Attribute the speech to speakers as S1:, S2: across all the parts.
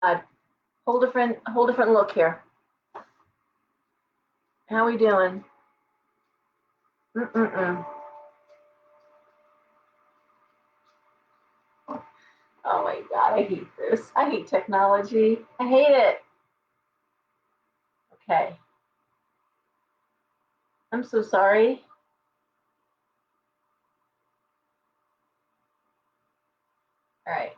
S1: Whole different look here. How we doing? Oh my God, I hate this. I hate technology. I hate it. Okay. I'm so sorry. All right.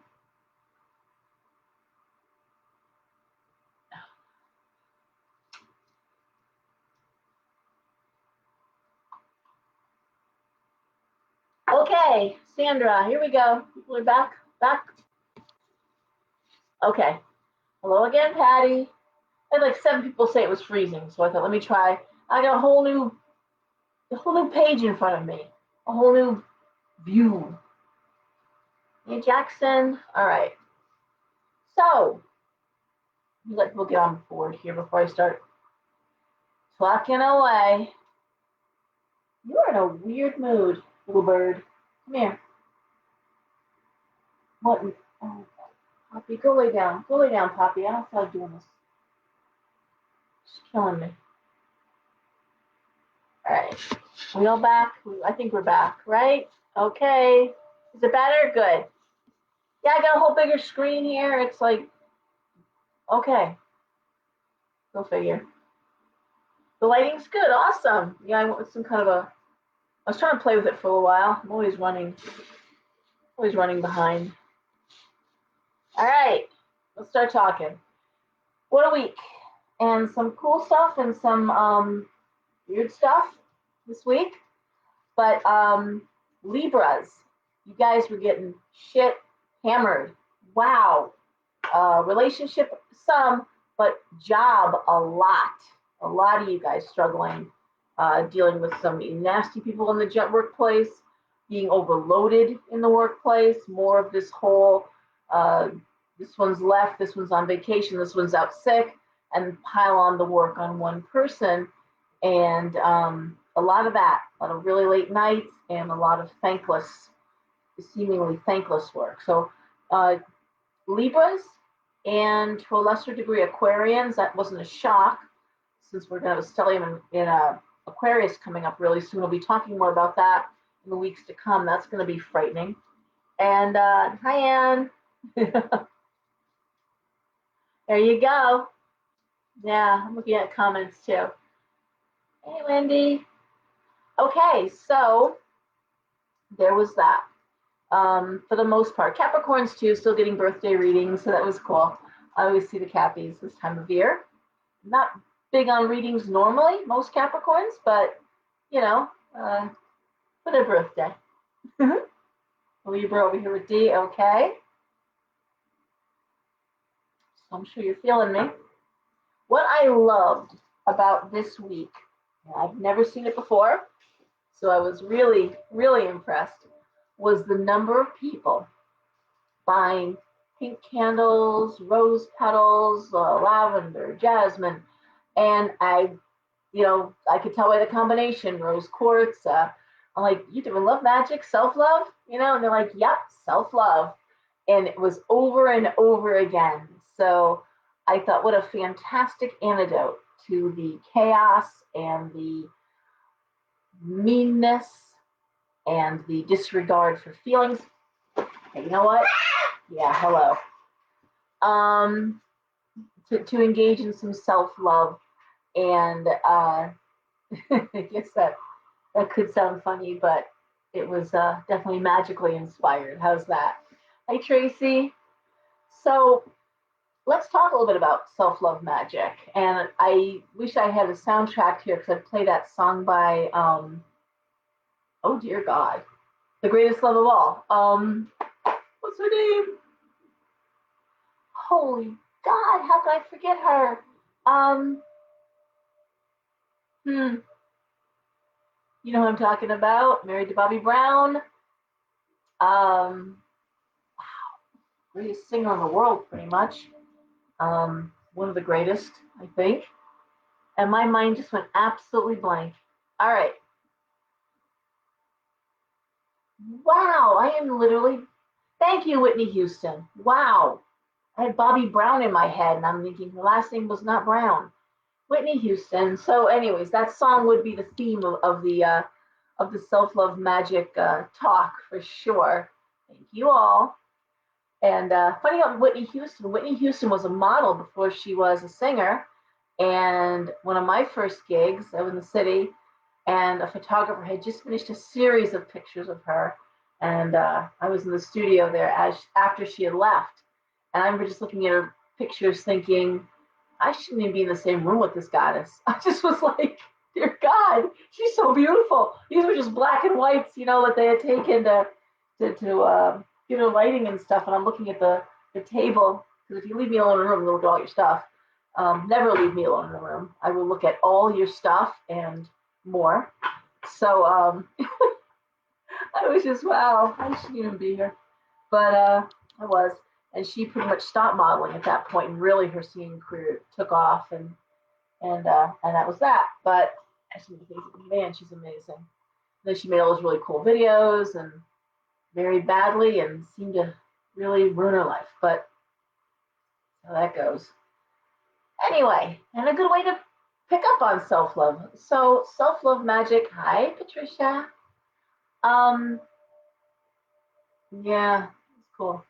S1: Okay, Sandra, here we go. People are back. Okay. Hello again, Patty. I had like 7 people say it was freezing, so I thought, let me try. I got a whole new page in front of me, a whole new view. Hey, Jackson. All right. So, let people get on board here before I start talking away. You're in a weird mood, little bird. Come here. What? Oh, Poppy, go lay down. Go lay down, Poppy. I don't feel like doing this. It's killing me. All right. We all back? I think we're back, right? Okay. Is it better? Good. Yeah, I got a whole bigger screen here. It's like, okay. Go figure. The lighting's good. Awesome. Yeah, I went with some kind of a. I was trying to play with it for a while. I'm always running behind. All right. Let's start talking. What a week. And some cool stuff and some weird stuff this week. But Libras, you guys were getting shit hammered. Wow. Relationship, some, but job, a lot. A lot of you guys struggling, dealing with some nasty people in the workplace, being overloaded in the workplace, more of this whole, this one's left, this one's on vacation, this one's out sick, and pile on the work on one person. And a lot of that, a lot of really late nights, and a lot of seemingly thankless work. So Libras, and to a lesser degree Aquarians, that wasn't a shock since we're going to have a stellium in Aquarius coming up really soon. We'll be talking more about that in the weeks to come. That's going to be frightening. And hi, Anne. There you go. Yeah, I'm looking at comments too. Hey, Wendy. Okay, so there was that. For the most part, Capricorns too, still getting birthday readings, so that was cool. I always see the Cappies this time of year. Not big on readings normally, most Capricorns, but you know, for their birthday. Libra over here with D, okay. So I'm sure you're feeling me. What I loved about this week, I've never seen it before, so I was really, really impressed, was the number of people buying pink candles, rose petals, lavender, jasmine, and I could tell by the combination, rose quartz. I'm like, you do love magic, self-love, and they're like, yep, self-love. And it was over and over again. So I thought, what a fantastic antidote to the chaos and the meanness and the disregard for feelings. Hey, you know what? Yeah, hello. To engage in some self-love. And I guess that could sound funny, but it was definitely magically inspired. How's that? Hi, Tracy. So let's talk a little bit about self-love magic. And I wish I had a soundtrack here because I'd play that song by, oh dear God, the greatest love of all. What's her name? Holy God, how could I forget her? You know who I'm talking about? Married to Bobby Brown. Wow, greatest singer in the world, pretty much. One of the greatest, I think. And my mind just went absolutely blank. All right. Wow, I am literally. Thank you, Whitney Houston. Wow. I had Bobby Brown in my head, and I'm thinking her last name was not Brown. Whitney Houston. So, anyways, that song would be the theme of the self-love magic talk for sure. Thank you all. And funny about Whitney Houston. Whitney Houston was a model before she was a singer. And one of my first gigs, I was in the city, and a photographer had just finished a series of pictures of her. And I was in the studio there after she had left. And I remember just looking at her pictures thinking, I shouldn't even be in the same room with this goddess. I just was like, dear God, she's so beautiful. These were just black and whites, that they had taken to give her lighting and stuff. And I'm looking at the table, because if you leave me alone in a room, look at all your stuff. Never leave me alone in a room. I will look at all your stuff and more. So I was just, wow, I shouldn't even be here. But I was. And she pretty much stopped modeling at that point, and really her singing career took off, and that was that. But man, she's amazing. Then she made all those really cool videos, and very badly, and seemed to really ruin her life. But how that goes. Anyway, and a good way to pick up on self-love. So self-love magic. Hi, Patricia. Yeah, it's cool.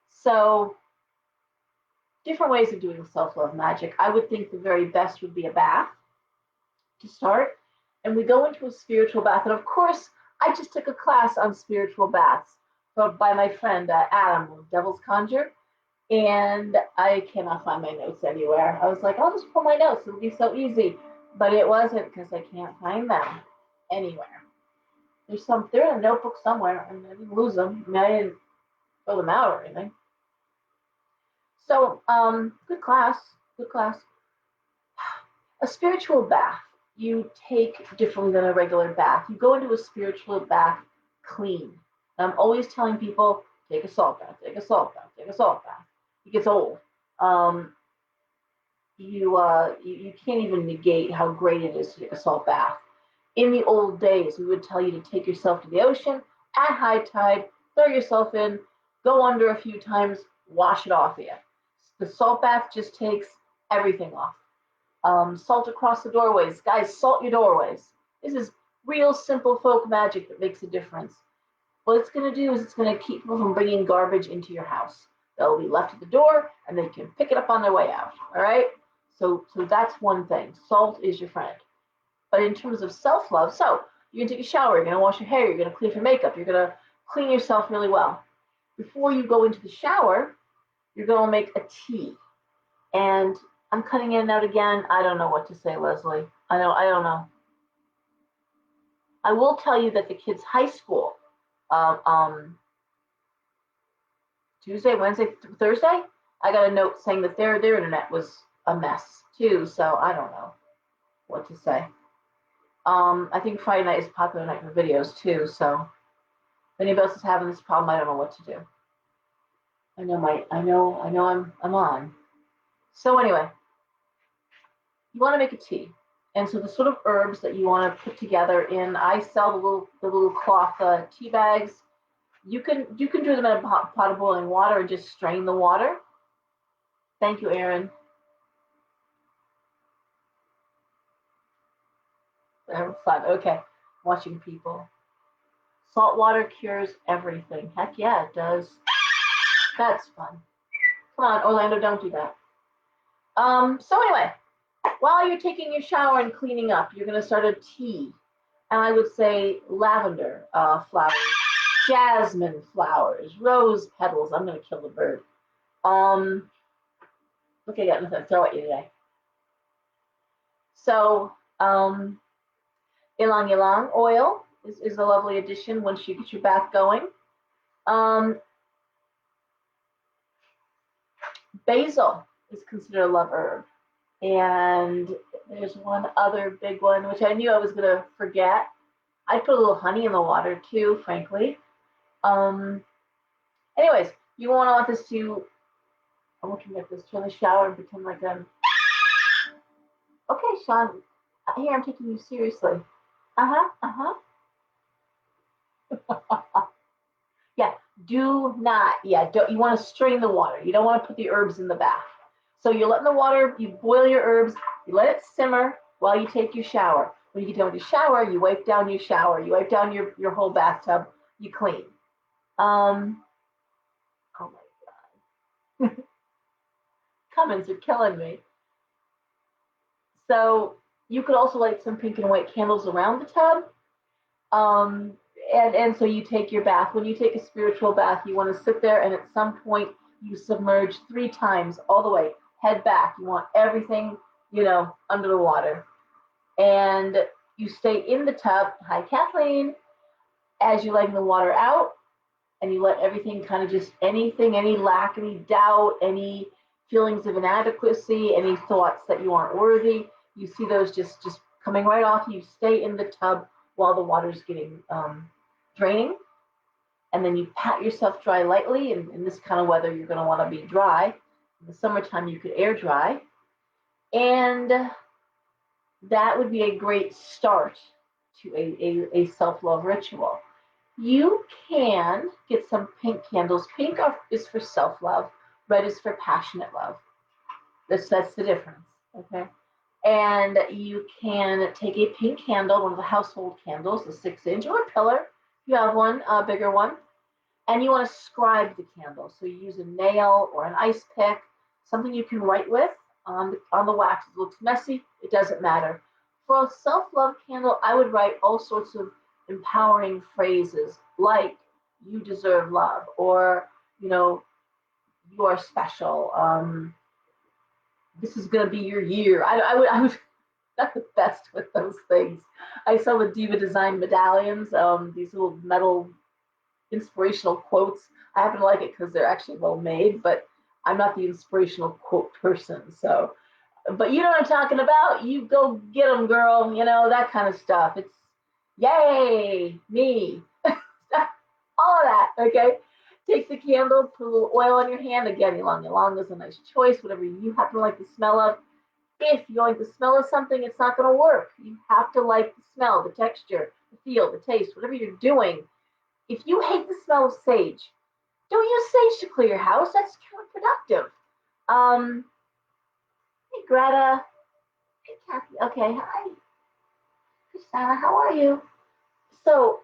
S1: So different ways of doing self-love magic. I would think the very best would be a bath to start. And we go into a spiritual bath. And of course, I just took a class on spiritual baths by my friend Adam of Devil's Conjure. And I cannot find my notes anywhere. I was like, I'll just pull my notes. It'll be so easy. But it wasn't, because I can't find them anywhere. They're in a notebook somewhere, and I didn't lose them. I mean, I didn't throw them out or anything. So, good class. A spiritual bath you take differently than a regular bath. You go into a spiritual bath clean. And I'm always telling people, take a salt bath, take a salt bath, take a salt bath. It gets old. You can't even negate how great it is to take a salt bath. In the old days, we would tell you to take yourself to the ocean at high tide, throw yourself in, go under a few times, wash it off of you. The salt bath just takes everything off. Salt across the doorways. Guys, salt your doorways. This is real simple folk magic that makes a difference. What it's going to do is it's going to keep people from bringing garbage into your house. They'll be left at the door, and they can pick it up on their way out. All right? So that's one thing. Salt is your friend. But in terms of self-love, so you're going to take a shower, you're going to wash your hair, you're going to clean your makeup, you're going to clean yourself really well. Before you go into the shower, you're going to make a tea. And I'm cutting in and out again. I don't know what to say, Leslie. I don't know. I will tell you that the kids' high school, Tuesday, Wednesday, Thursday, I got a note saying that their internet was a mess too. So I don't know what to say. I think Friday night is a popular night for videos too. So if anybody else is having this problem, I don't know what to do. I know I'm on. So anyway, you want to make a tea. And so the sort of herbs that you want to put together in, I sell the little cloth tea bags. You can do them in a pot of boiling water and just strain the water. Thank you, Erin. Fun. Okay, watching people. Salt water cures everything. Heck yeah, it does. That's fun. Come on, Orlando, don't do that. So anyway, while you're taking your shower and cleaning up, you're going to start a tea. And I would say lavender flowers, jasmine flowers, rose petals. I'm going to kill the bird. Look, I got nothing to throw at you today. So, ylang ylang oil is a lovely addition once you get your bath going. Basil is considered a love herb. And there's one other big one, which I knew I was going to forget. I put a little honey in the water too, frankly. Anyways, you want this to, I'm looking at this, turn the shower and pretend like I'm, okay, Sean, here, I'm taking you seriously. Yeah, Do not, yeah, don't, you want to strain the water. You don't want to put the herbs in the bath. So you're letting the water, you boil your herbs, you let it simmer while you take your shower. When you get done with your shower, you wipe down your shower, you wipe down your whole bathtub, you clean. Oh my God. Comments are killing me. So you could also light some pink and white candles around the tub. Um, and so you take your bath. When you take a spiritual bath, you want to sit there and at some point you submerge 3 times all the way, head back. You want everything, under the water. And you stay in the tub. Hi, Kathleen. As you're letting the water out, and you let everything kind of just anything, any lack, any doubt, any feelings of inadequacy, any thoughts that you aren't worthy, you see those just coming right off. You stay in the tub while the water's getting draining, and then you pat yourself dry lightly. And in this kind of weather, you're going to want to be dry. In the summertime, you could air dry, and that would be a great start to a self-love ritual. You can get some pink candles. Pink is for self-love. Red is for passionate love. That's the difference, okay? And you can take a pink candle, one of the household candles, a 6-inch or a pillar, if you have one, a bigger one, and you want to scribe the candle. So you use a nail or an ice pick, something you can write with on the wax. It looks messy, it doesn't matter. For a self-love candle, I would write all sorts of empowering phrases like "you deserve love" or "you are special." This is going to be your year. I would not the best with those things. I sell the Diva Design medallions, these little metal inspirational quotes. I happen to like it because they're actually well made, but I'm not the inspirational quote person. So, but you know what I'm talking about. You go get them, girl. That kind of stuff. It's yay, me. All of that, okay? Take the candle, put a little oil on your hand. Again, ylang is a nice choice, whatever you happen to like the smell of. If you like the smell of something, it's not going to work. You have to like the smell, the texture, the feel, the taste, whatever you're doing. If you hate the smell of sage, don't use sage to clear your house. That's counterproductive. Hey, Greta. Hey, Kathy. Okay, hi. Christina, how are you? So,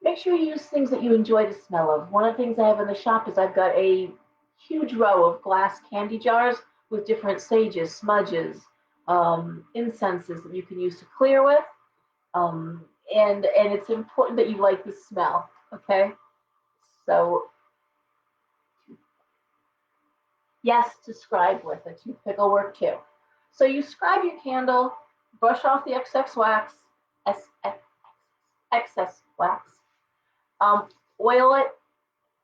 S1: make sure you use things that you enjoy the smell of. One of the things I have in the shop is I've got a huge row of glass candy jars with different sages, smudges, incenses that you can use to clear with. And it's important that you like the smell, okay? So, yes, to scribe with. A toothpick will work too. So you scribe your candle, brush off the excess wax, oil it.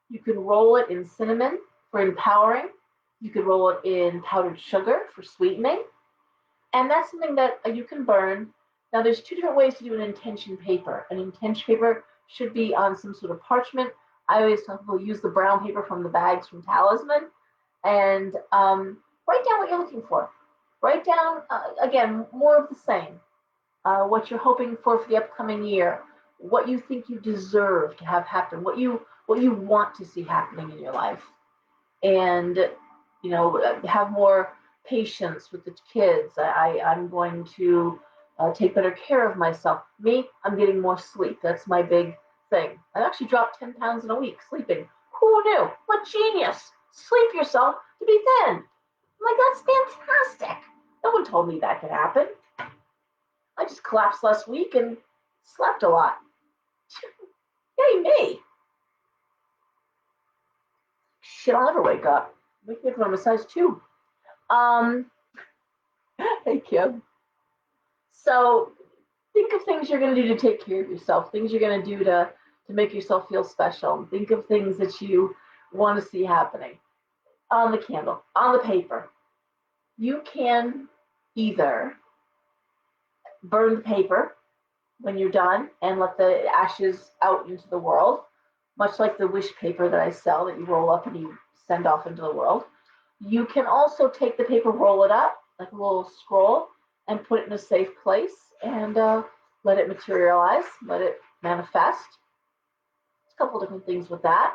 S1: You can roll it in cinnamon for empowering. You could roll it in powdered sugar for sweetening. And that's something that you can burn. Now, there's 2 different ways to do an intention paper. An intention paper should be on some sort of parchment. I always tell people use the brown paper from the bags from Talisman and write down what you're looking for. Write down, again, more of the same. What you're hoping for the upcoming year, what you think you deserve to have happen, what you want to see happening in your life, and have more patience with the kids. I'm going to take better care of myself. Me, I'm getting more sleep. That's my big thing. I actually dropped 10 pounds in a week sleeping. Who knew? What genius! Sleep yourself to be thin. I'm like, that's fantastic. No one told me that could happen. I just collapsed last week and slept a lot. Yay, me. Shit, I'll never wake up. Wake me up when I'm a size 2. Hey, Kim. So think of things you're going to do to take care of yourself, things you're going to do to make yourself feel special. Think of things that you want to see happening on the candle, on the paper. You can either burn the paper when you're done and let the ashes out into the world, much like the wish paper that I sell that you roll up and you send off into the world. You can also take the paper, roll it up like a little scroll, and put it in a safe place and let it materialize, let it manifest. There's a couple different things with that.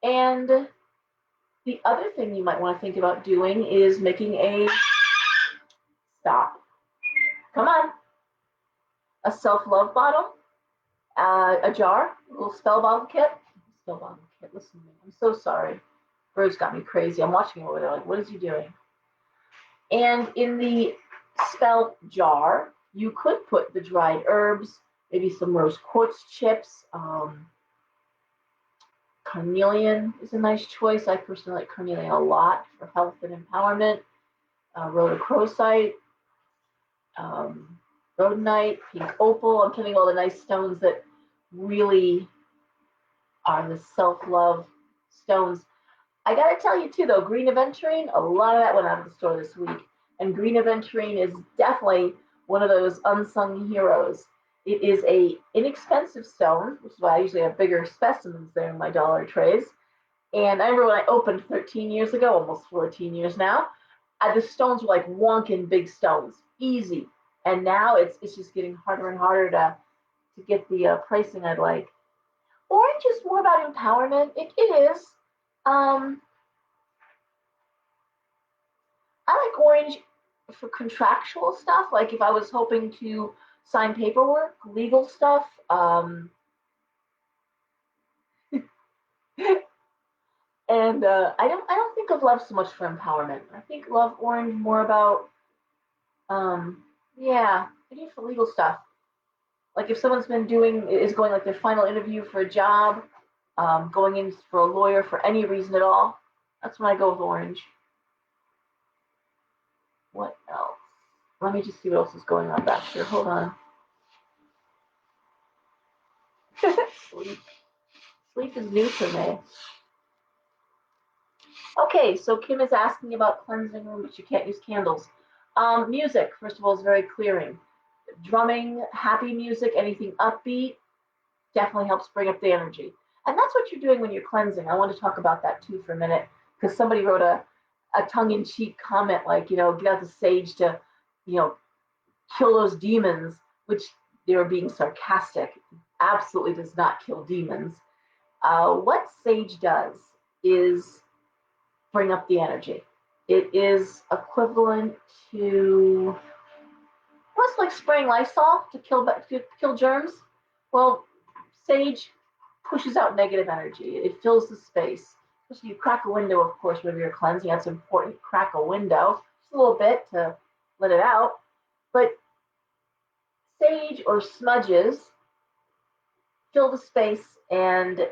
S1: And the other thing you might want to think about doing is making a stop. Come on. A self-love bottle, a jar, a little spell bottle kit. Spell bottle kit. Listen to me. I'm so sorry. Birds got me crazy. I'm watching him over there like, what is he doing? And in the spell jar, you could put the dried herbs, maybe some rose quartz chips. Carnelian is a nice choice. I personally like carnelian a lot for health and empowerment. Rhodochrosite, rhodonite, pink opal. I'm getting all the nice stones that really are the self-love stones. I gotta tell you too, though, green aventurine, a lot of that went out of the store this week. And green aventurine is definitely one of those unsung heroes. It is a inexpensive stone, which is why I usually have bigger specimens there in my dollar trays. And I remember when I opened 13 years ago, almost 14 years now, the stones were like wonkin' big stones, easy. And now it's just getting harder and harder to get the pricing I'd like. Orange is more about empowerment. It is. I like orange for contractual stuff, like if I was hoping to sign paperwork, legal stuff. And I don't think of love so much for empowerment. I think love orange more about yeah, I do for legal stuff. Like if someone's is going like their final interview for a job, going in for a lawyer for any reason at all, that's when I go with orange. What else? Let me just see what else is going on back here. Hold on. Sleep. Sleep is new for me. Okay, so Kim is asking about cleansing room, but you can't use candles. Music, first of all, is very clearing. Drumming, happy music, anything upbeat, definitely helps bring up the energy. And that's what you're doing when you're cleansing. I want to talk about that too for a minute, because somebody wrote a tongue-in-cheek comment like, get out the sage to, kill those demons, which they were being sarcastic. Absolutely does not kill demons. What sage does is bring up the energy. It is equivalent to almost like spraying Lysol to kill germs. Well, sage pushes out negative energy. It fills the space. Especially you crack a window, of course, whenever you're cleansing. That's important. Crack a window just a little bit to let it out. But sage or smudges fill the space, and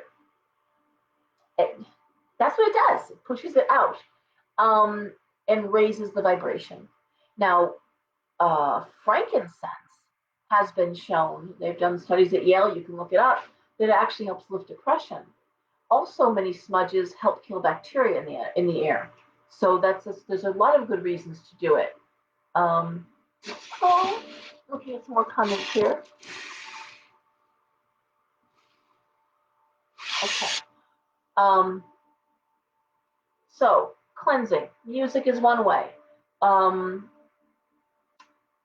S1: that's what it does. It pushes it out and raises the vibration. Now, frankincense has been shown, they've done studies at Yale, you can look it up, that it actually helps lift depression. Also, many smudges help kill bacteria in the air. So there's a lot of good reasons to do it. Looking at some more comments here. Okay. So cleansing. Music is one way.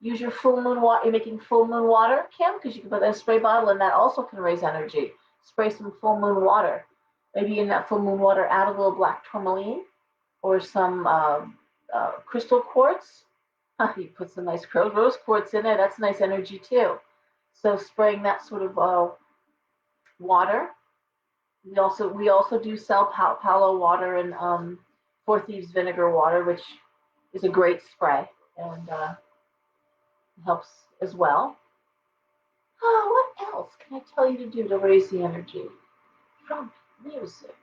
S1: Use your full moon water. You're making full moon water, Kim, because you can put that in a spray bottle, and that also can raise energy. Spray some full moon water. Maybe in that full moon water, add a little black tourmaline or some crystal quartz. You put some nice rose quartz in there. That's nice energy too. So spraying that sort of water. We also do sell Palo water and Four Thieves vinegar water, which is a great spray and helps as well. Oh, what else can I tell you to do to raise the energy from music?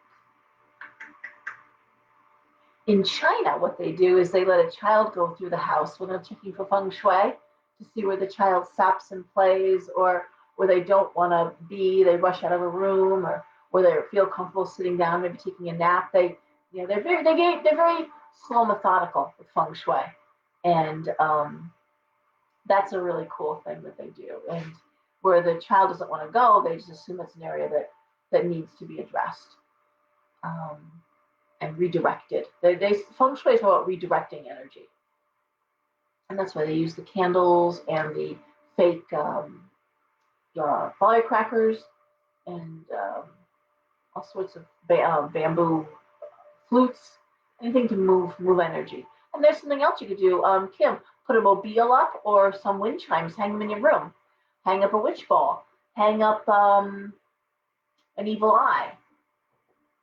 S1: In China, what they do is they let a child go through the house when they're checking for feng shui to see where the child saps and plays, or where they don't want to be, they rush out of a room, or where they feel comfortable sitting down, maybe taking a nap. They're very slow, methodical with feng shui, and that's a really cool thing that they do. And where the child doesn't want to go, they just assume it's an area that needs to be addressed and redirected. Feng shui is about redirecting energy, and that's why they use the candles and the fake firecrackers and all sorts of bamboo flutes, anything to move energy. And there's something else you could do, Kim. Put a mobile up or some wind chimes. Hang them in your room. Hang up a witch ball. Hang up an evil eye.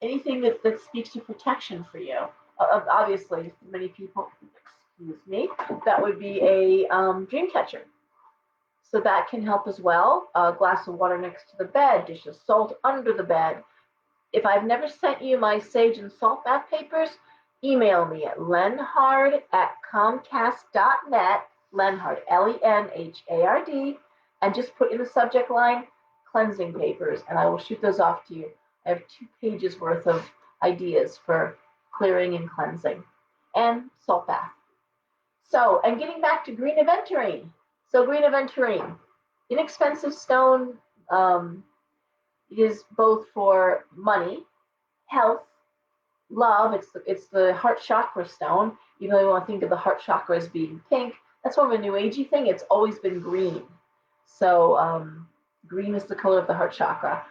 S1: Anything that speaks to protection for you. Obviously, for many people, excuse me, that would be a dream catcher. So that can help as well. A glass of water next to the bed, dish of salt under the bed. If I've never sent you my sage and salt bath papers, email me at lenhard@comcast.net, Lenhard, Lenhard, and just put in the subject line, cleansing papers, and I will shoot those off to you. I have 2 pages worth of ideas for clearing and cleansing, and salt bath. So, and getting back to green aventurine. So green aventurine, inexpensive stone, is both for money, health, love. It's the heart chakra stone. Even though you want to think of the heart chakra as being pink, that's more of a new agey thing. It's always been green. So green is the color of the heart chakra,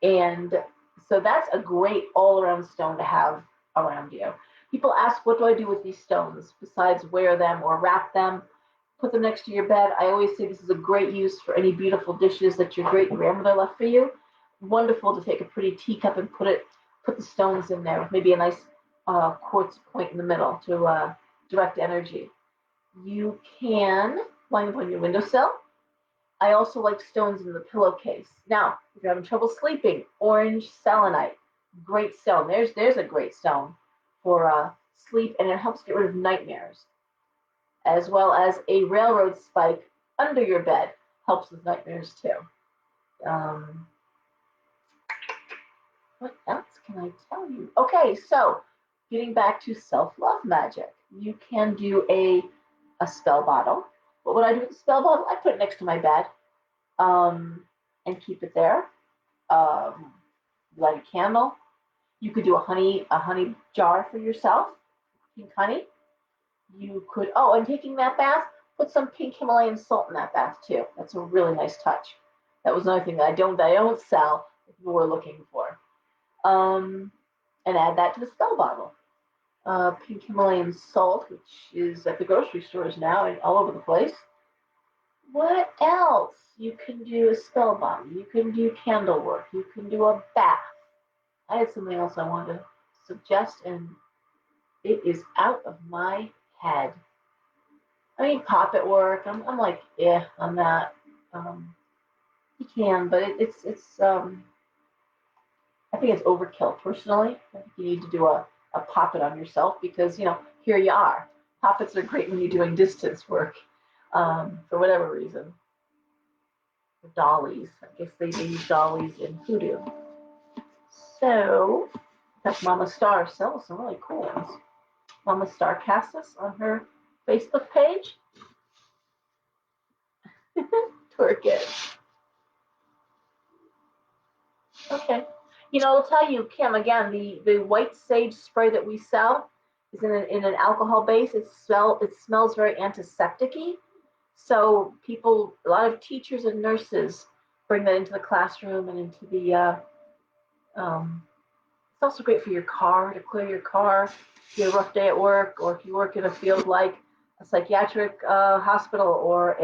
S1: and so that's a great all-around stone to have around you. People ask, what do I do with these stones besides wear them or wrap them? Put them next to your bed. I always say this is a great use for any beautiful dishes that your great grandmother left for you. Wonderful to take a pretty teacup and put the stones in there with maybe a nice quartz point in the middle to direct energy. You can line up on your windowsill. I also like stones in the pillowcase. Now, if you're having trouble sleeping, orange selenite, great stone. There's a great stone for sleep, and it helps get rid of nightmares, as well as a railroad spike under your bed helps with nightmares too. What else can I tell you? Okay, so getting back to self-love magic, you can do a spell bottle. But what I do with the spell bottle, I put it next to my bed and keep it there. Light a candle. You could do a honey jar for yourself, pink honey. You could, and taking that bath, put some pink Himalayan salt in that bath too. That's a really nice touch. That was another thing that I don't sell if you were looking for. And add that to the spell bottle. Pink Himalayan salt, which is at the grocery stores now and all over the place. What else? You can do a spell bottle. You can do candle work. You can do a bath. I had something else I wanted to suggest, and it is out of my head. I mean, poppet work. I'm like, on that. You can, but it's I think it's overkill personally. I think you need to do a poppet on yourself because, here you are. Poppets are great when you're doing distance work for whatever reason. The dollies. I guess they use dollies in hoodoo. So, that's Mama Star sells some really cool ones. Mama Star Cassis on her Facebook page. Twerk it. Okay. I'll tell you, Kim, again, the white sage spray that we sell is in an alcohol base. It smells very antiseptic-y. So a lot of teachers and nurses bring that into the classroom and into the, it's also great for your car, to clear your car if you have a rough day at work, or if you work in a field like a psychiatric hospital or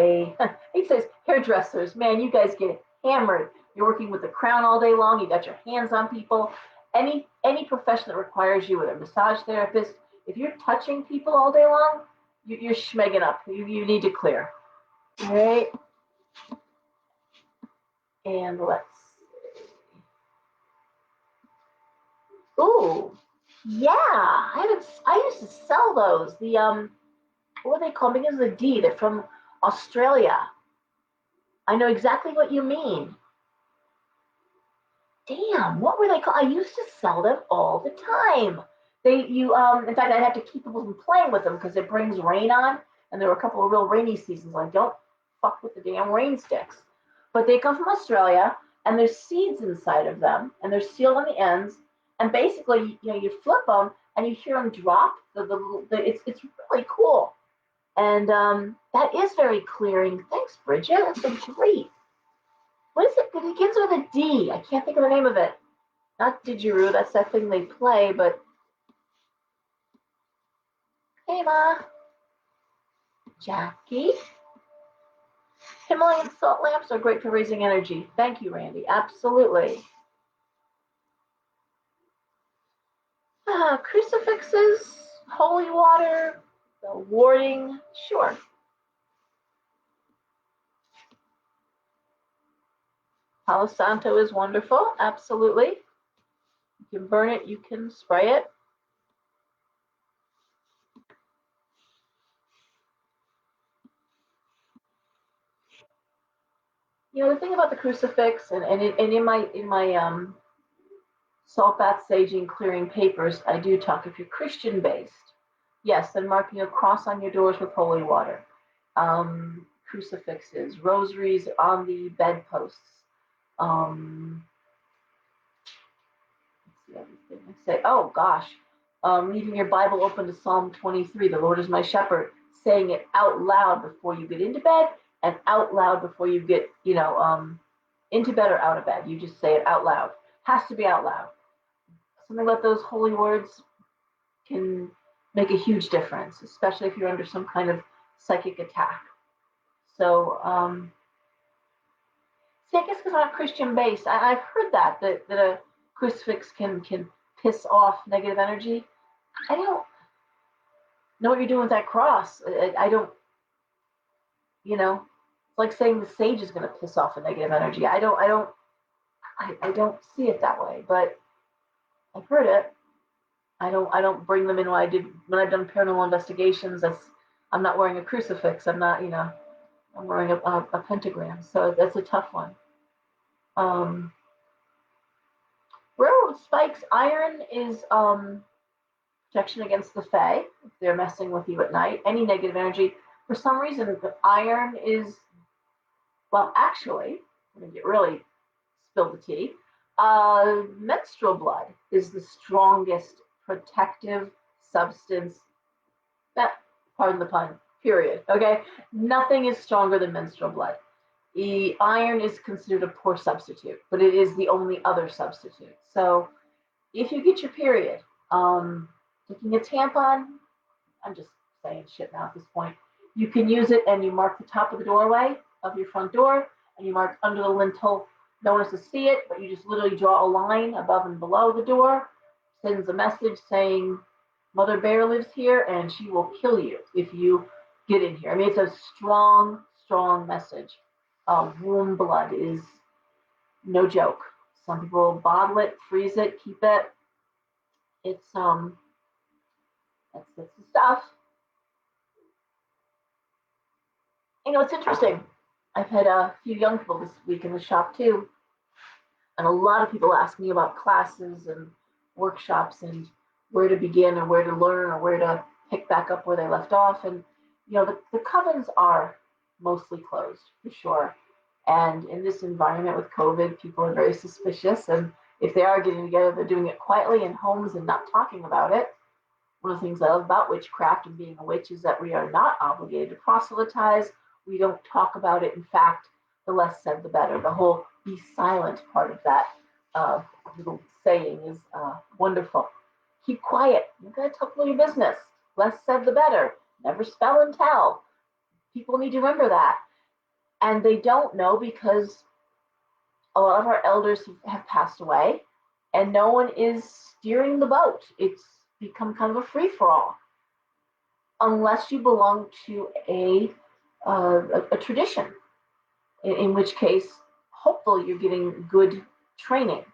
S1: he says hairdressers. Man, you guys get hammered. You're working with the crown all day long. You got your hands on people. Any profession that requires you, with a massage therapist, if you're touching people all day long, you're schmegging up. You need to clear. All right. And let's see. Ooh, yeah. I used to sell those. The what were they called? Because of the D. They're from Australia. I know exactly what you mean. Damn, what were they called? I used to sell them all the time. In fact, I'd have to keep people from playing with them because it brings rain on, and there were a couple of real rainy seasons. Like, don't fuck with the damn rain sticks. But they come from Australia, and there's seeds inside of them, and they're sealed on the ends. And basically, you flip them, and you hear them drop. It's really cool, and that is very clearing. Thanks, Bridget. That's great. What is it? It begins with a D. I can't think of the name of it. Not didgeridoo, that's that thing they play, but hey Ma, Jackie. Himalayan salt lamps are great for raising energy. Thank you, Randy. Absolutely. Crucifixes, holy water, warding, sure. Palo Santo is wonderful, absolutely. You can burn it, you can spray it. You know, the thing about the crucifix, and in my salt bath saging clearing papers, I do talk, if you're Christian based, yes, then marking a cross on your doors with holy water. Crucifixes, rosaries on the bedposts. What's the other thing I say? Oh gosh, leaving your Bible open to Psalm 23, the Lord is my shepherd, saying it out loud before you get into bed and out loud before you get, into bed or out of bed. You just say it out loud. Has to be out loud. Something about those holy words can make a huge difference, especially if you're under some kind of psychic attack. So, see, I guess because I'm not Christian based, I've heard that a crucifix can piss off negative energy. I don't know what you're doing with that cross. I don't, it's like saying the sage is going to piss off a negative energy. I don't see it that way, but I've heard it. I don't bring them in when I've done paranormal investigations. I'm not wearing a crucifix. I'm not, I'm wearing a pentagram. So that's a tough one. Railroad spikes, iron is protection against the Fae if they're messing with you at night. Any negative energy. For some reason, the iron is, well, actually, I'm going to get really spill the tea. Menstrual blood is the strongest protective substance. That, pardon the pun, period. Okay? Nothing is stronger than menstrual blood. The iron is considered a poor substitute, but it is the only other substitute. So if you get your period, taking a tampon, I'm just saying shit now at this point. You can use it and you mark the top of the doorway of your front door and you mark under the lintel. No one has to see it, but you just literally draw a line above and below the door, sends a message saying, Mother Bear lives here and she will kill you if you get in here. I mean, it's a strong, strong message. Womb blood is no joke. Some people bottle it, freeze it, keep it. It's that's the stuff. It's interesting. I've had a few young people this week in the shop too, and a lot of people ask me about classes and workshops and where to begin or where to learn or where to pick back up where they left off. And the covens are mostly closed for sure. And in this environment with COVID, people are very suspicious. And if they are getting together, they're doing it quietly in homes and not talking about it. One of the things I love about witchcraft and being a witch is that we are not obligated to proselytize. We don't talk about it. In fact, the less said, the better. The whole be silent part of that little saying is wonderful. Keep quiet. You gotta tell people your business. Less said, the better. Never spell and tell. People need to remember that. And they don't know because a lot of our elders have passed away and no one is steering the boat. It's become kind of a free for all, unless you belong to a tradition, in which case, hopefully, you're getting good training.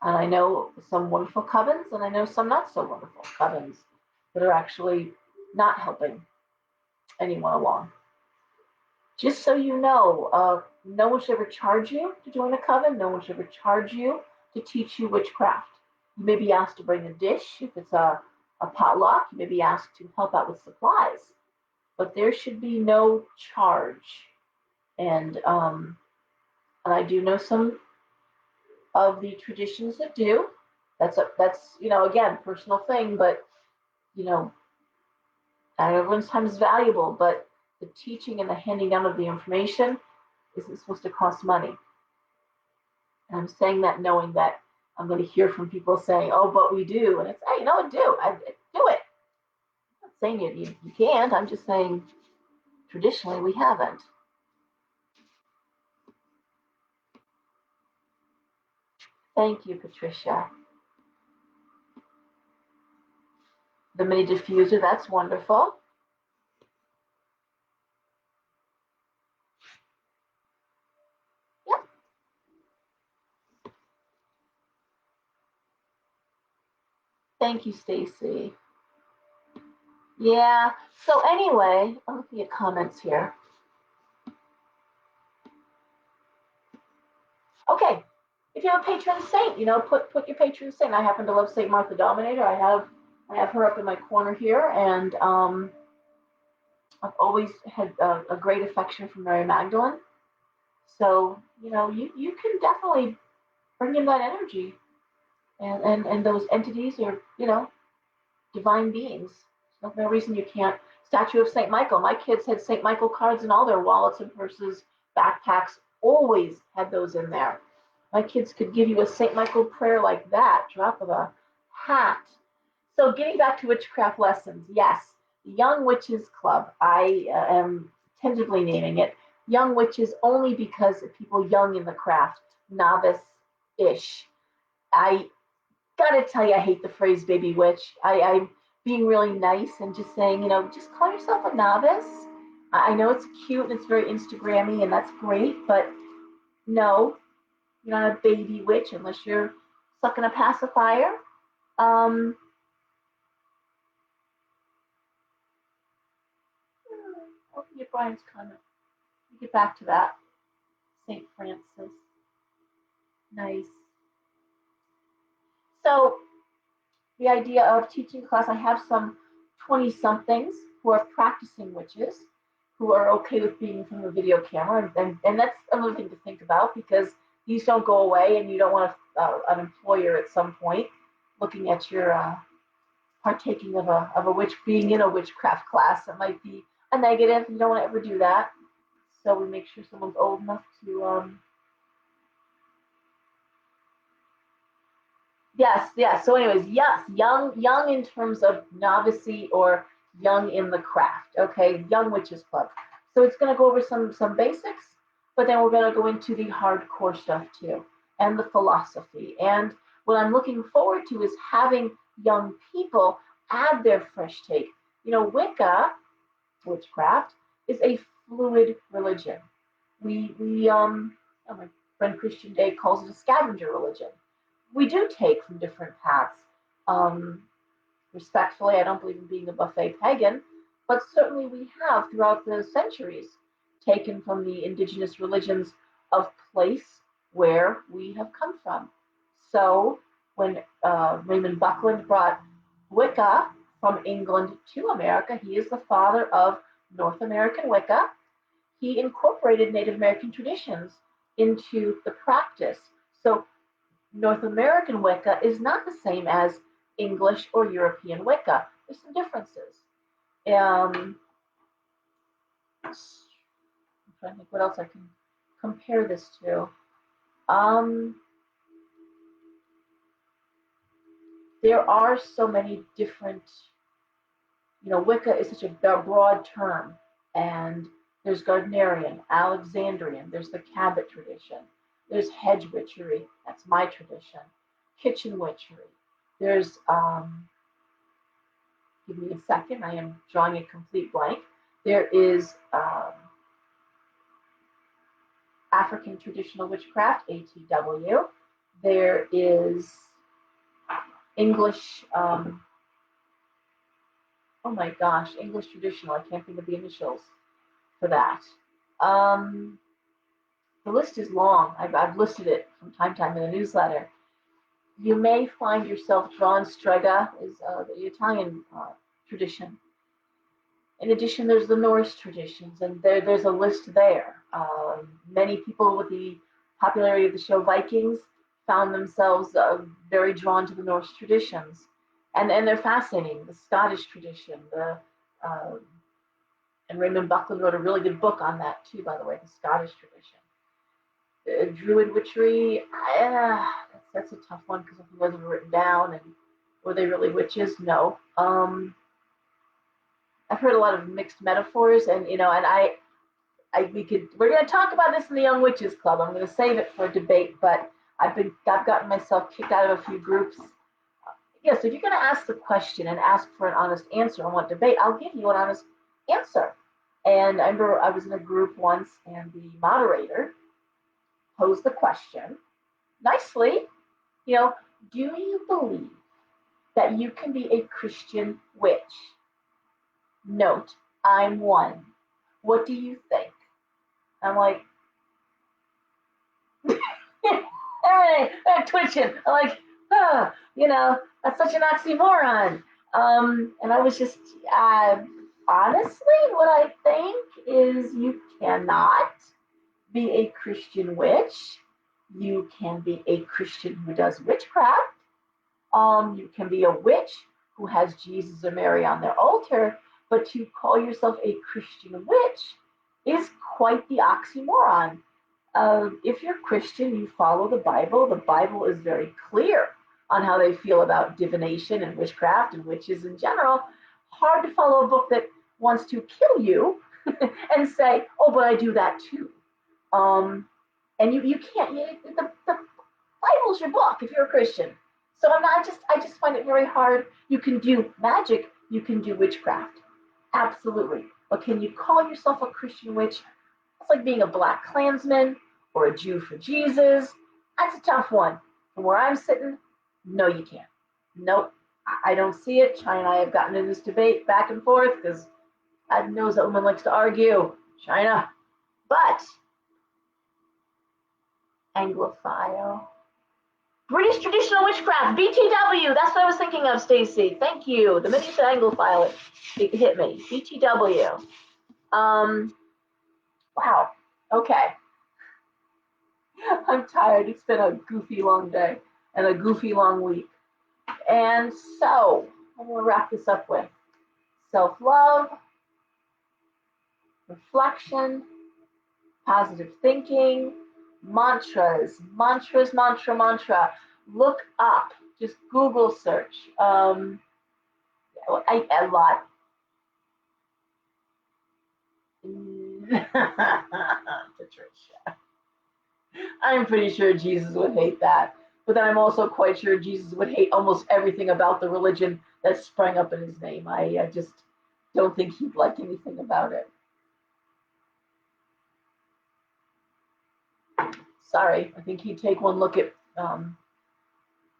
S1: And I know some wonderful covens, and I know some not so wonderful covens that are actually not helping anyone along. Just so you know, no one should ever charge you to join a coven. No one should ever charge you to teach you witchcraft. You may be asked to bring a dish if it's a potluck. You may be asked to help out with supplies, but there should be no charge. And I do know some of the traditions that do. That's again, personal thing, but everyone's time is valuable, but the teaching and the handing down of the information isn't supposed to cost money. And I'm saying that knowing that I'm going to hear from people saying, "Oh, but we do," and it's, hey, no, do do it. I'm not saying you can't. I'm just saying traditionally we haven't. Thank you, Patricia. The mini diffuser, that's wonderful. Yep. Thank you, Stacy. Yeah. So anyway, I'm looking at comments here. Okay. If you have a patron saint, put your patron saint. I happen to love Saint Martha Dominator. I have her up in my corner here, and I've always had a great affection for Mary Magdalene. So you can definitely bring in that energy, and those entities are divine beings. There's no reason you can't. Statue of Saint Michael. My kids had Saint Michael cards in all their wallets and purses, backpacks. Always had those in there. My kids could give you a Saint Michael prayer like that, drop of a hat. So getting back to witchcraft lessons, yes, the Young Witches Club. I am tentatively naming it Young Witches only because of people young in the craft, novice-ish. I gotta tell you, I hate the phrase baby witch. I'm being really nice and just saying, just call yourself a novice. I know it's cute and it's very Instagrammy and that's great, but no, you're not a baby witch unless you're sucking a pacifier. Um, I'll get Brian's comment. We'll get back to that. St. Francis. Nice. So the idea of teaching class, I have some 20 somethings who are practicing witches who are okay with being in front of a video camera. And that's another thing to think about because these don't go away and you don't want an employer at some point looking at your partaking of a witch, being in a witchcraft class. It might be a negative. You don't want to ever do that. So we make sure someone's old enough to yes, yes. So, anyways, yes, young in terms of novice or young in the craft. Okay, Young Witches Club. So it's going to go over some basics, but then we're going to go into the hardcore stuff too, and the philosophy. And what I'm looking forward to is having young people add their fresh take. Wicca, witchcraft, is a fluid religion. My friend Christian Day calls it a scavenger religion. We do take from different paths. Um, Respectfully, I don't believe in being a buffet pagan, but certainly we have throughout the centuries taken from the indigenous religions of place where we have come from. So when Raymond Buckland brought Wicca from England to America, he is the father of North American Wicca. He incorporated Native American traditions into the practice. So North American Wicca is not the same as English or European Wicca. There's some differences. I'm trying to think what else I can compare this to. There are so many different, Wicca is such a broad term, and there's Gardnerian, Alexandrian, there's the Cabot tradition, there's hedge witchery, that's my tradition, kitchen witchery, there's give me a second, I am drawing a complete blank. There is African traditional witchcraft, ATW. There is English, oh my gosh, English traditional. I can't think of the initials for that. The list is long. I've listed it from time to time in the newsletter. You may find yourself drawn. Strega is the Italian tradition. In addition, there's the Norse traditions, and there's a list there. Many people with the popularity of the show Vikings found themselves very drawn to the Norse traditions, and they're fascinating. The Scottish tradition, and Raymond Buckland wrote a really good book on that too, by the way, the Scottish tradition. Druid witchery, let's That's a tough one because it wasn't written down. And were they really witches? No. I've heard a lot of mixed metaphors, and we're going to talk about this in the Young Witches Club. I'm going to save it for a debate, but I've gotten myself kicked out of a few groups. Yes, if you're going to ask the question and ask for an honest answer on what debate, I'll give you an honest answer. And I remember I was in a group once, and the moderator posed the question nicely, do you believe that you can be a Christian witch? Note, I'm one. What do you think? I'm like, I'm twitching. I'm like, that's such an oxymoron. And I was just, honestly, what I think is you cannot be a Christian witch. You can be a Christian who does witchcraft. You can be a witch who has Jesus or Mary on their altar, but to call yourself a Christian witch is quite the oxymoron. If you're Christian, you follow the Bible. The Bible is very clear on how they feel about divination and witchcraft and witches in general. Hard to follow a book that wants to kill you and say, oh, but I do that too. And you can't, the Bible's your book if you're a Christian. So I just find it very hard. You can do magic, you can do witchcraft. Absolutely. But can you call yourself a Christian witch? It's like being a Black Klansman or a Jew for Jesus. That's a tough one. From where I'm sitting, no, you can't. Nope, I don't see it. China and I have gotten in this debate back and forth because God knows that woman likes to argue. China. But Anglophile. British Traditional Witchcraft, BTW. That's what I was thinking of, Stacy. Thank you. The minute you said Anglophile, it hit me. BTW. Wow. Okay. I'm tired. It's been a goofy long day and a goofy long week. And so, I'm going to wrap this up with self-love, reflection, positive thinking, mantras, mantra. Look up. Just Google search. A lot. Patricia. I'm pretty sure Jesus would hate that. But then I'm also quite sure Jesus would hate almost everything about the religion that sprang up in his name. I just don't think he'd like anything about it. Sorry, I think he'd take one look at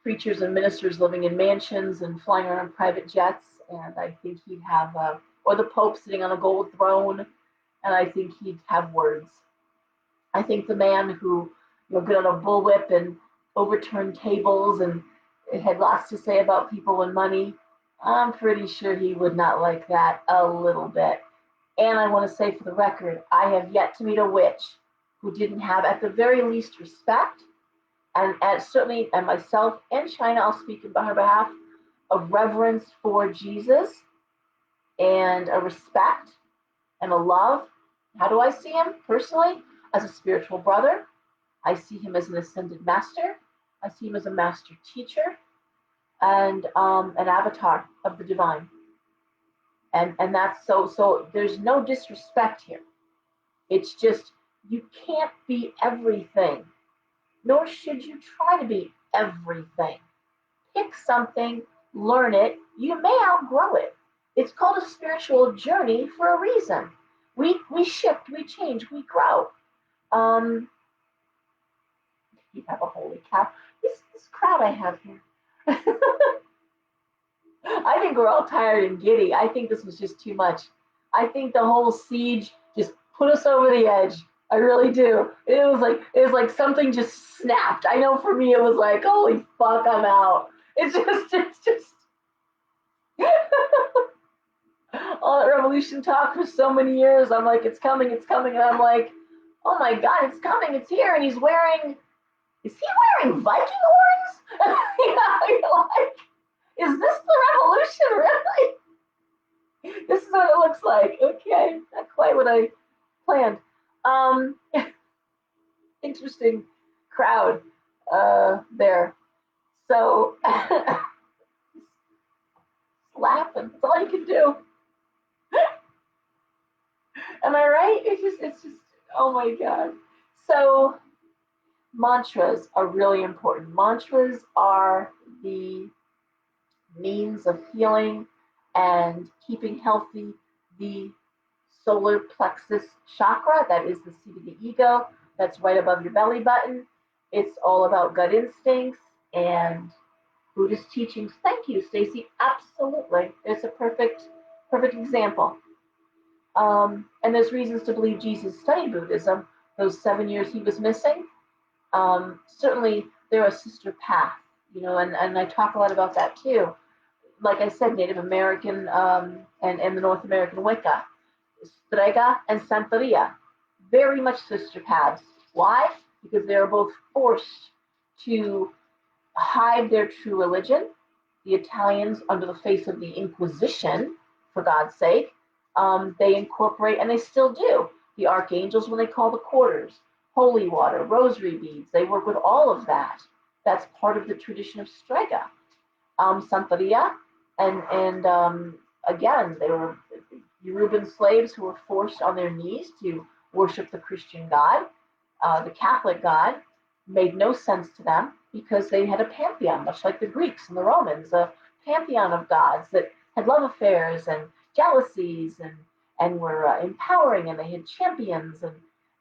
S1: preachers and ministers living in mansions and flying around private jets, and I think he'd have, or the Pope sitting on a gold throne, and I think he'd have words. I think the man who got on a bullwhip and overturned tables and had lots to say about people and money, I'm pretty sure he would not like that a little bit. And I want to say for the record, I have yet to meet a witch who didn't have at the very least respect, and certainly, and myself and China, I'll speak on her behalf, of reverence for Jesus and a respect and a love. How do I see him personally? As a spiritual brother. I see him as an ascended master. I see him as a master teacher and an avatar of the divine. And that's so there's no disrespect here. It's just you can't be everything, nor should you try to be everything. Pick something, learn it. You may outgrow it. It's called a spiritual journey for a reason. We shift, we change, we grow. You have a holy cow. This crowd I have here. I think we're all tired and giddy. I think this was just too much. I think the whole siege just put us over the edge. I really do. It was like something just snapped. I know for me it was like, holy fuck, I'm out. It's just all that revolution talk for so many years. I'm like, it's coming, and I'm like, oh my god, it's coming, it's here, and is he wearing Viking horns? You're like, is this the revolution, really? This is what it looks like. Okay, not quite what I planned. Interesting crowd there. So laughing. That's all you can do. Am I right? It's just, oh my God. So mantras are really important. Mantras are the means of healing and keeping healthy the solar plexus chakra, that is the seat of the ego, that's right above your belly button. It's all about gut instincts and Buddhist teachings. Thank you, Stacy. Absolutely. It's a perfect example. And there's reasons to believe Jesus studied Buddhism those 7 years he was missing. Certainly, they're a sister path, and I talk a lot about that too. Like I said, Native American and the North American Wicca, Strega and Santeria, very much sister paths. Why? Because they are both forced to hide their true religion. The Italians, under the face of the Inquisition, for God's sake, they incorporate, and they still do, the archangels when they call the quarters, holy water, rosary beads. They work with all of that. That's part of the tradition of Strega. Santeria, and again, they were Yoruban slaves who were forced on their knees to worship the Christian God. The Catholic God made no sense to them because they had a pantheon, much like the Greeks and the Romans, a pantheon of gods that had love affairs and jealousies and were empowering, and they had champions,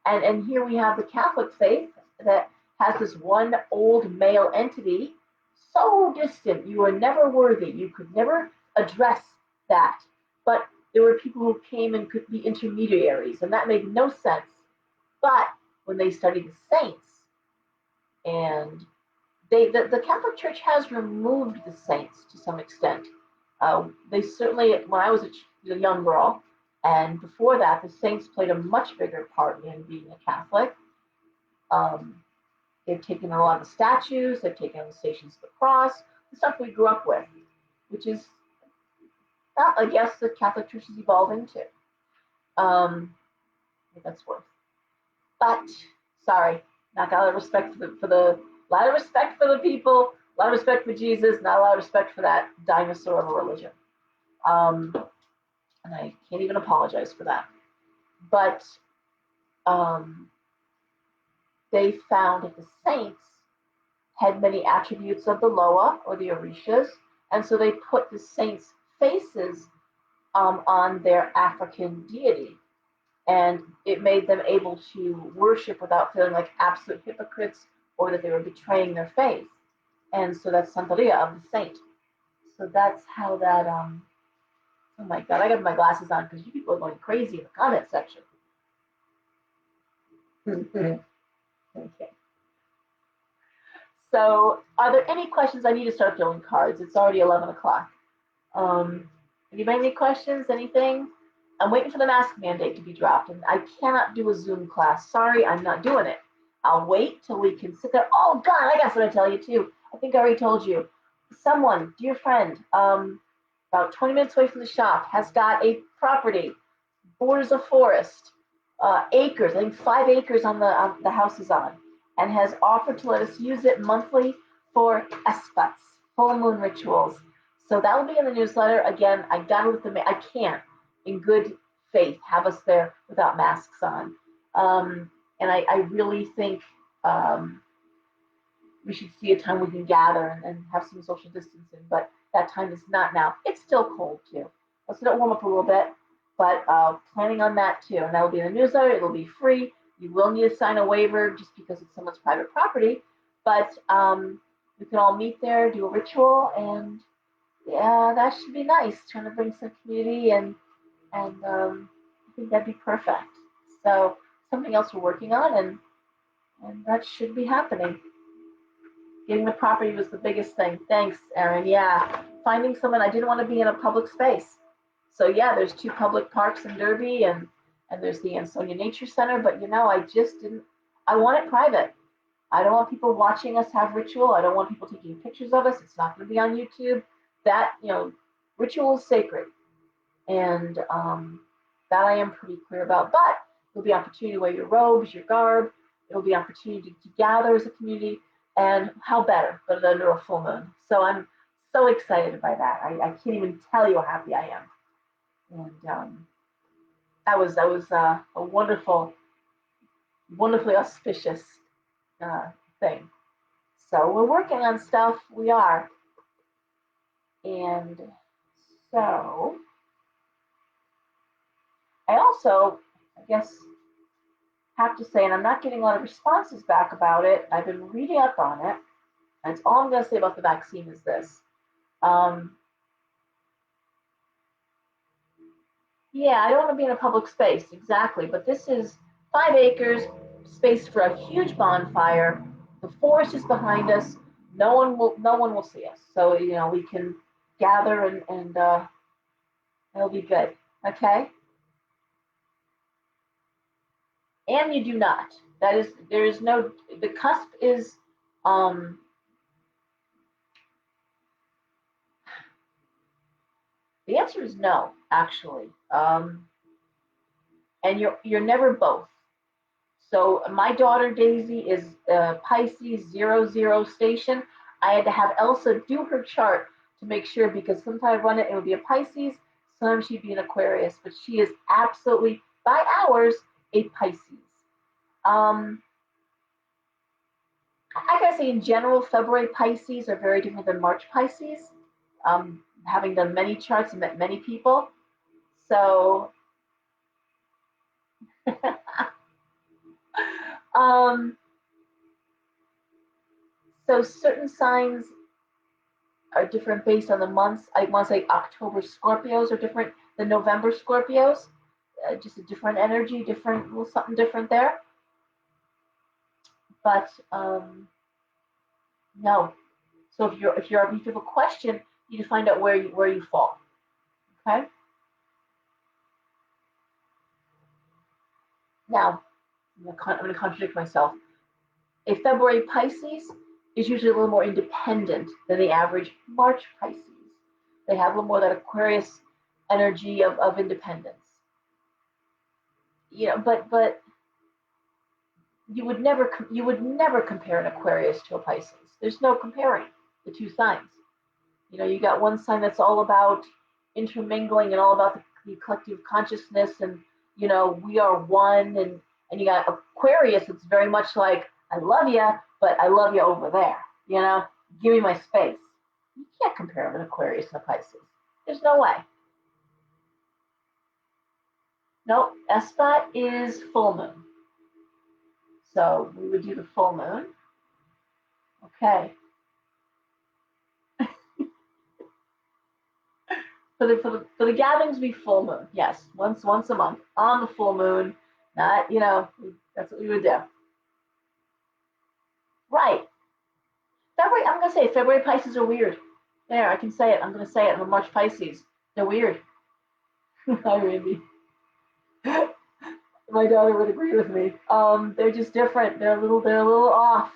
S1: and here we have the Catholic faith that has this one old male entity so distant you were never worthy, you could never address that, but there were people who came and could be intermediaries, and that made no sense. But when they study the saints, and the Catholic Church has removed the saints to some extent. They certainly, when I was a young girl, and before that, the saints played a much bigger part in being a Catholic. They've taken a lot of the statues, they've taken on the Stations of the Cross, the stuff we grew up with, which is, I guess, the Catholic Church is evolving too. That's worth. But sorry, not got a lot of respect for the lot of respect for the people, a lot of respect for Jesus, not a lot of respect for that dinosaur of a religion. And I can't even apologize for that. But they found that the saints had many attributes of the Loa or the Orishas, and so they put the saints' faces on their African deity. And it made them able to worship without feeling like absolute hypocrites or that they were betraying their faith. And so that's Santeria of the saint. So that's how that, oh my God, I got my glasses on because you people are going crazy in the comment section. Okay. So are there any questions? I need to start filling cards. It's already 11 o'clock. Anybody any questions, anything? I'm waiting for the mask mandate to be dropped, and I cannot do a Zoom class. Sorry, I'm not doing it. I'll wait till we can sit there. Oh, God, I got something to tell you, too. I think I already told you. Someone, dear friend, about 20 minutes away from the shop, has got a property, borders a forest, acres, I think 5 acres on the house is on, and has offered to let us use it monthly for espats, full moon rituals. So that will be in the newsletter. Again, I got it with I can't, in good faith, have us there without masks on. And I really think we should see a time we can gather and have some social distancing, but that time is not now. It's still cold too. Let's let it warm up a little bit, but planning on that too. And that will be in the newsletter. It'll be free. You will need to sign a waiver just because it's someone's private property, but we can all meet there, do a ritual, and yeah, that should be nice. Trying to bring some community, and I think that'd be perfect. So something else we're working on, and that should be happening. Getting the property was the biggest thing. Thanks, Erin. Yeah, finding someone. I didn't want to be in a public space. So yeah, there's 2 public parks in Derby, and there's the Ansonia Nature Center. But I just didn't. I want it private. I don't want people watching us have ritual. I don't want people taking pictures of us. It's not going to be on YouTube. That ritual is sacred, and that I am pretty clear about. But there'll be opportunity to wear your robes, your garb. It'll be opportunity to gather as a community. And how better than under a full moon? So I'm so excited by that. I can't even tell you how happy I am. And that was a wonderfully auspicious uh, thing. So we're working on stuff. We are, and so I also, I guess, have to say, and I'm not getting a lot of responses back about it. I've been reading up on it, and it's all I'm going to say about the vaccine is this. Um, yeah, I don't want to be in a public space exactly, but this is 5 acres, space for a huge bonfire. The forest is behind us. No one will see us. So we can gather and it'll be good. Okay, and you do not. That is, there is no. The cusp is. Um, the answer is no, actually. And you're never both. So my daughter Daisy is Pisces 00 station. I had to have Elsa do her chart to make sure because sometimes I run it would be a Pisces, sometimes she'd be an Aquarius, but she is absolutely by hours a Pisces. Um, I gotta say in general, February Pisces are very different than March Pisces. Having done many charts and met many people, so um, so certain signs are different based on the months. I want to say October Scorpios are different than November Scorpios. Just a different energy, different, little something different there. But no. So if you have a question, you need to find out where you fall. Okay. Now I'm going to contradict myself. A February Pisces is usually a little more independent than the average March Pisces. They have a little more of that Aquarius energy of independence. But you would never compare an Aquarius to a Pisces. There's no comparing the two signs. You got one sign that's all about intermingling and all about the collective consciousness and we are one and you got Aquarius. It's very much like I love you, but I love you over there. Give me my space. You can't compare an Aquarius and a Pisces. There's no way. No, Espa is full moon. So we would do the full moon. Okay. For the gatherings, we full moon. Yes, once a month on the full moon. Not that's what we would do. Right. February. I'm gonna say February Pisces are weird. There, I can say it. I'm gonna say it. I'm a March Pisces. They're weird. Hi, Randy. My daughter would agree with me. They're just different. They're a little off.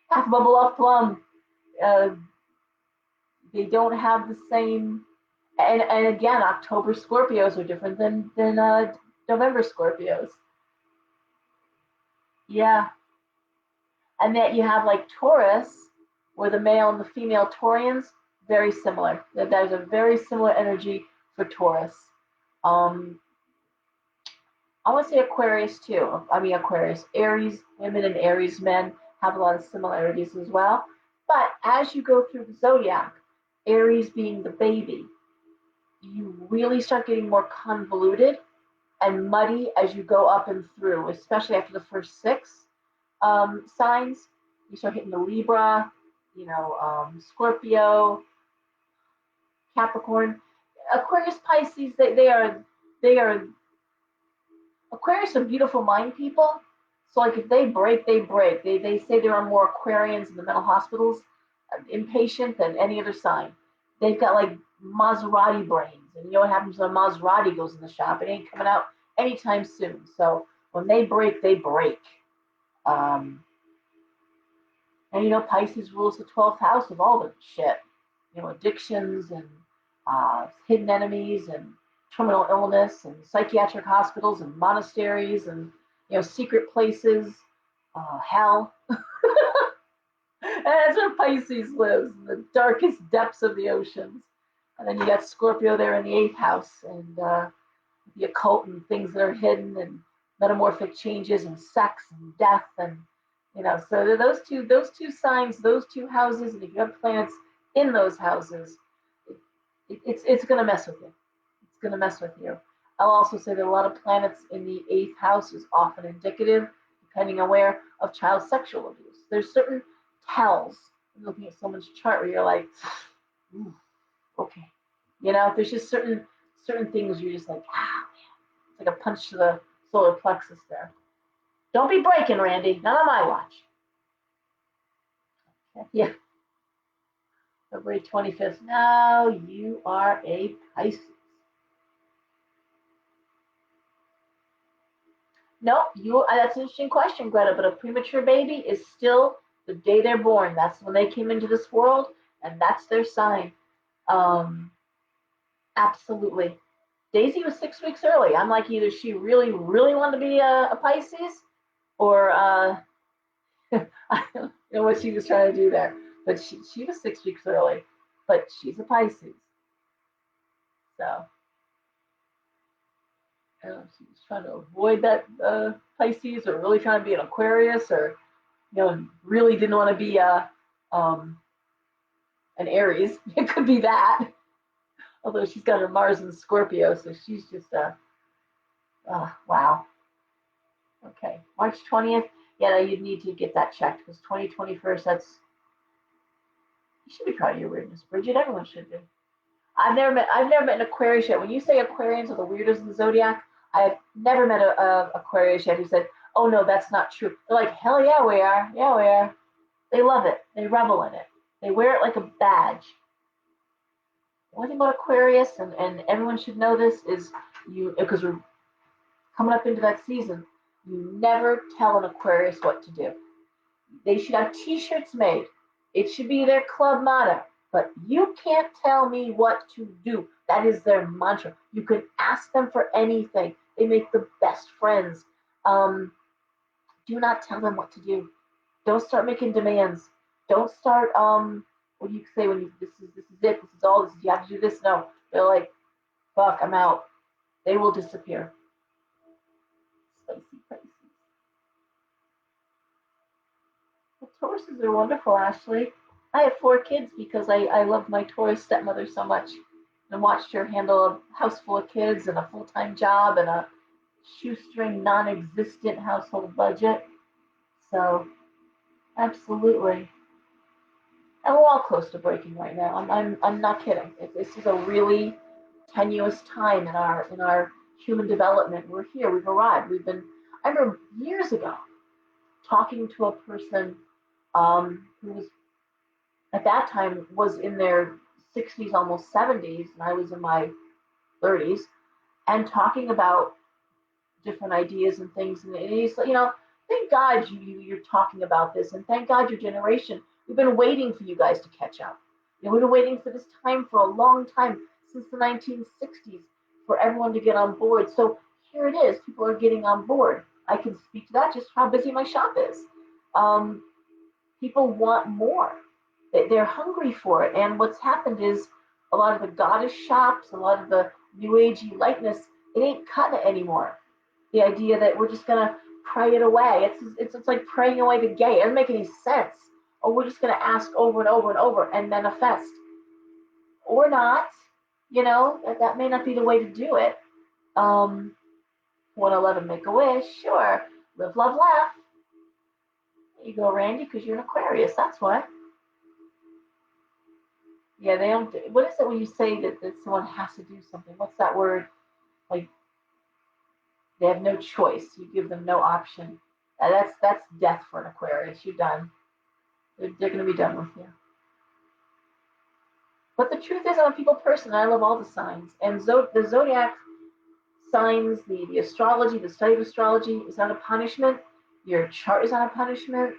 S1: Half bubble off plum. Uh, they don't have the same. And again, October Scorpios are different than November Scorpios. Yeah, and that you have like Taurus, where the male and the female Taurians very similar. That is a very similar energy for Taurus. Um, I want to say Aquarius too. I mean Aquarius, Aries women and Aries men have a lot of similarities as well. But as you go through the zodiac, Aries being the baby, you really start getting more convoluted and muddy as you go up and through, especially after the first six signs. You start hitting the Libra, Scorpio, Capricorn, Aquarius, Pisces. They are Aquarius are beautiful mind people. So like if they break, they break. They say there are more Aquarians in the mental hospitals, inpatient than any other sign. They've got like Maserati brains, and you know what happens when a Maserati goes in the shop? It ain't coming out anytime soon. So when they break, they break. Um, and Pisces rules the 12th house of all the shit. Addictions and hidden enemies and terminal illness and psychiatric hospitals and monasteries and secret places. hell. And that's where Pisces lives, in the darkest depths of the oceans. And then you got Scorpio there in the eighth house, and the occult and things that are hidden, and metamorphic changes, and sex and death, and so those two signs, those two houses, and if you have planets in those houses, it's going to mess with you. It's going to mess with you. I'll also say that a lot of planets in the eighth house is often indicative, depending on where, of child sexual abuse. There's certain tells, looking at someone's chart, where you're like, okay, there's just certain things you're just like, it's like a punch to the solar plexus there. Don't be breaking, Randy. Not on my watch. Yeah. February 25th. Now you are a Pisces. No, that's an interesting question, Greta, but a premature baby is still the day they're born. That's when they came into this world, and that's their sign. Absolutely. Daisy was 6 weeks early. I'm like, either she really, really wanted to be a Pisces, or I don't know what she was trying to do there. But she was 6 weeks early, but she's a Pisces. So I don't know if she was trying to avoid that Pisces, or really trying to be an Aquarius, or really didn't want to be an Aries. It could be that. Although she's got her Mars in Scorpio, so she's just wow. Okay, March 20th. Yeah, you'd need to get that checked, because 2021, you should be proud of your weirdness, Bridget. Everyone should be. I've never met an Aquarius yet. When you say Aquarians are the weirdest in the zodiac, I've never met a Aquarius yet who said, "Oh no, that's not true." They're like, "Hell yeah, we are. Yeah, we are." They love it. They revel in it. They wear it like a badge. One thing about Aquarius, and everyone should know this, is because we're coming up into that season, you never tell an Aquarius what to do. They should have t-shirts made. It should be their club motto. But you can't tell me what to do. That is their mantra. You can ask them for anything. They make the best friends. Do not tell them what to do. Don't start making demands. Don't start what do you say when this is it, this is all this is, you have to do this. No. They're like, fuck, I'm out. They will disappear. Spicy Pisces. The Tauruses are wonderful, Ashley. I have 4 kids because I loved my Taurus stepmother so much, and watched her handle a house full of kids and a full-time job and a shoestring, non-existent household budget. So, absolutely. And we're all close to breaking right now. I'm not kidding. This is a really tenuous time in our human development. We're here. We've arrived. I remember years ago talking to a person who was at that time was in their 60s, almost 70s, and I was in my 30s, and talking about different ideas and things. And he's like, thank God you're talking about this, and thank God your generation. We've been waiting for you guys to catch up. We've been waiting for this time for a long time, since the 1960s, for everyone to get on board. So here it is. People are getting on board. I can speak to that, just how busy my shop is. People want more. They're hungry for it. And what's happened is a lot of the goddess shops, a lot of the new agey lightness, it ain't cutting it anymore. The idea that we're just gonna pray it away. It's like praying away the gay. It doesn't make any sense. Or we're just gonna ask over and over and over and manifest. Or not. That may not be the way to do it. 111, make a wish, sure. Live, love, laugh. There you go, Randy, because you're an Aquarius, that's why. Yeah, they don't. What is it when you say that someone has to do something? What's that word? Like, they have no choice. You give them no option. That's death for an Aquarius. You're done. They're going to be done with you. But the truth is, I'm a people person. And I love all the signs. And the zodiac signs, the astrology, the study of astrology is not a punishment. Your chart is not a punishment.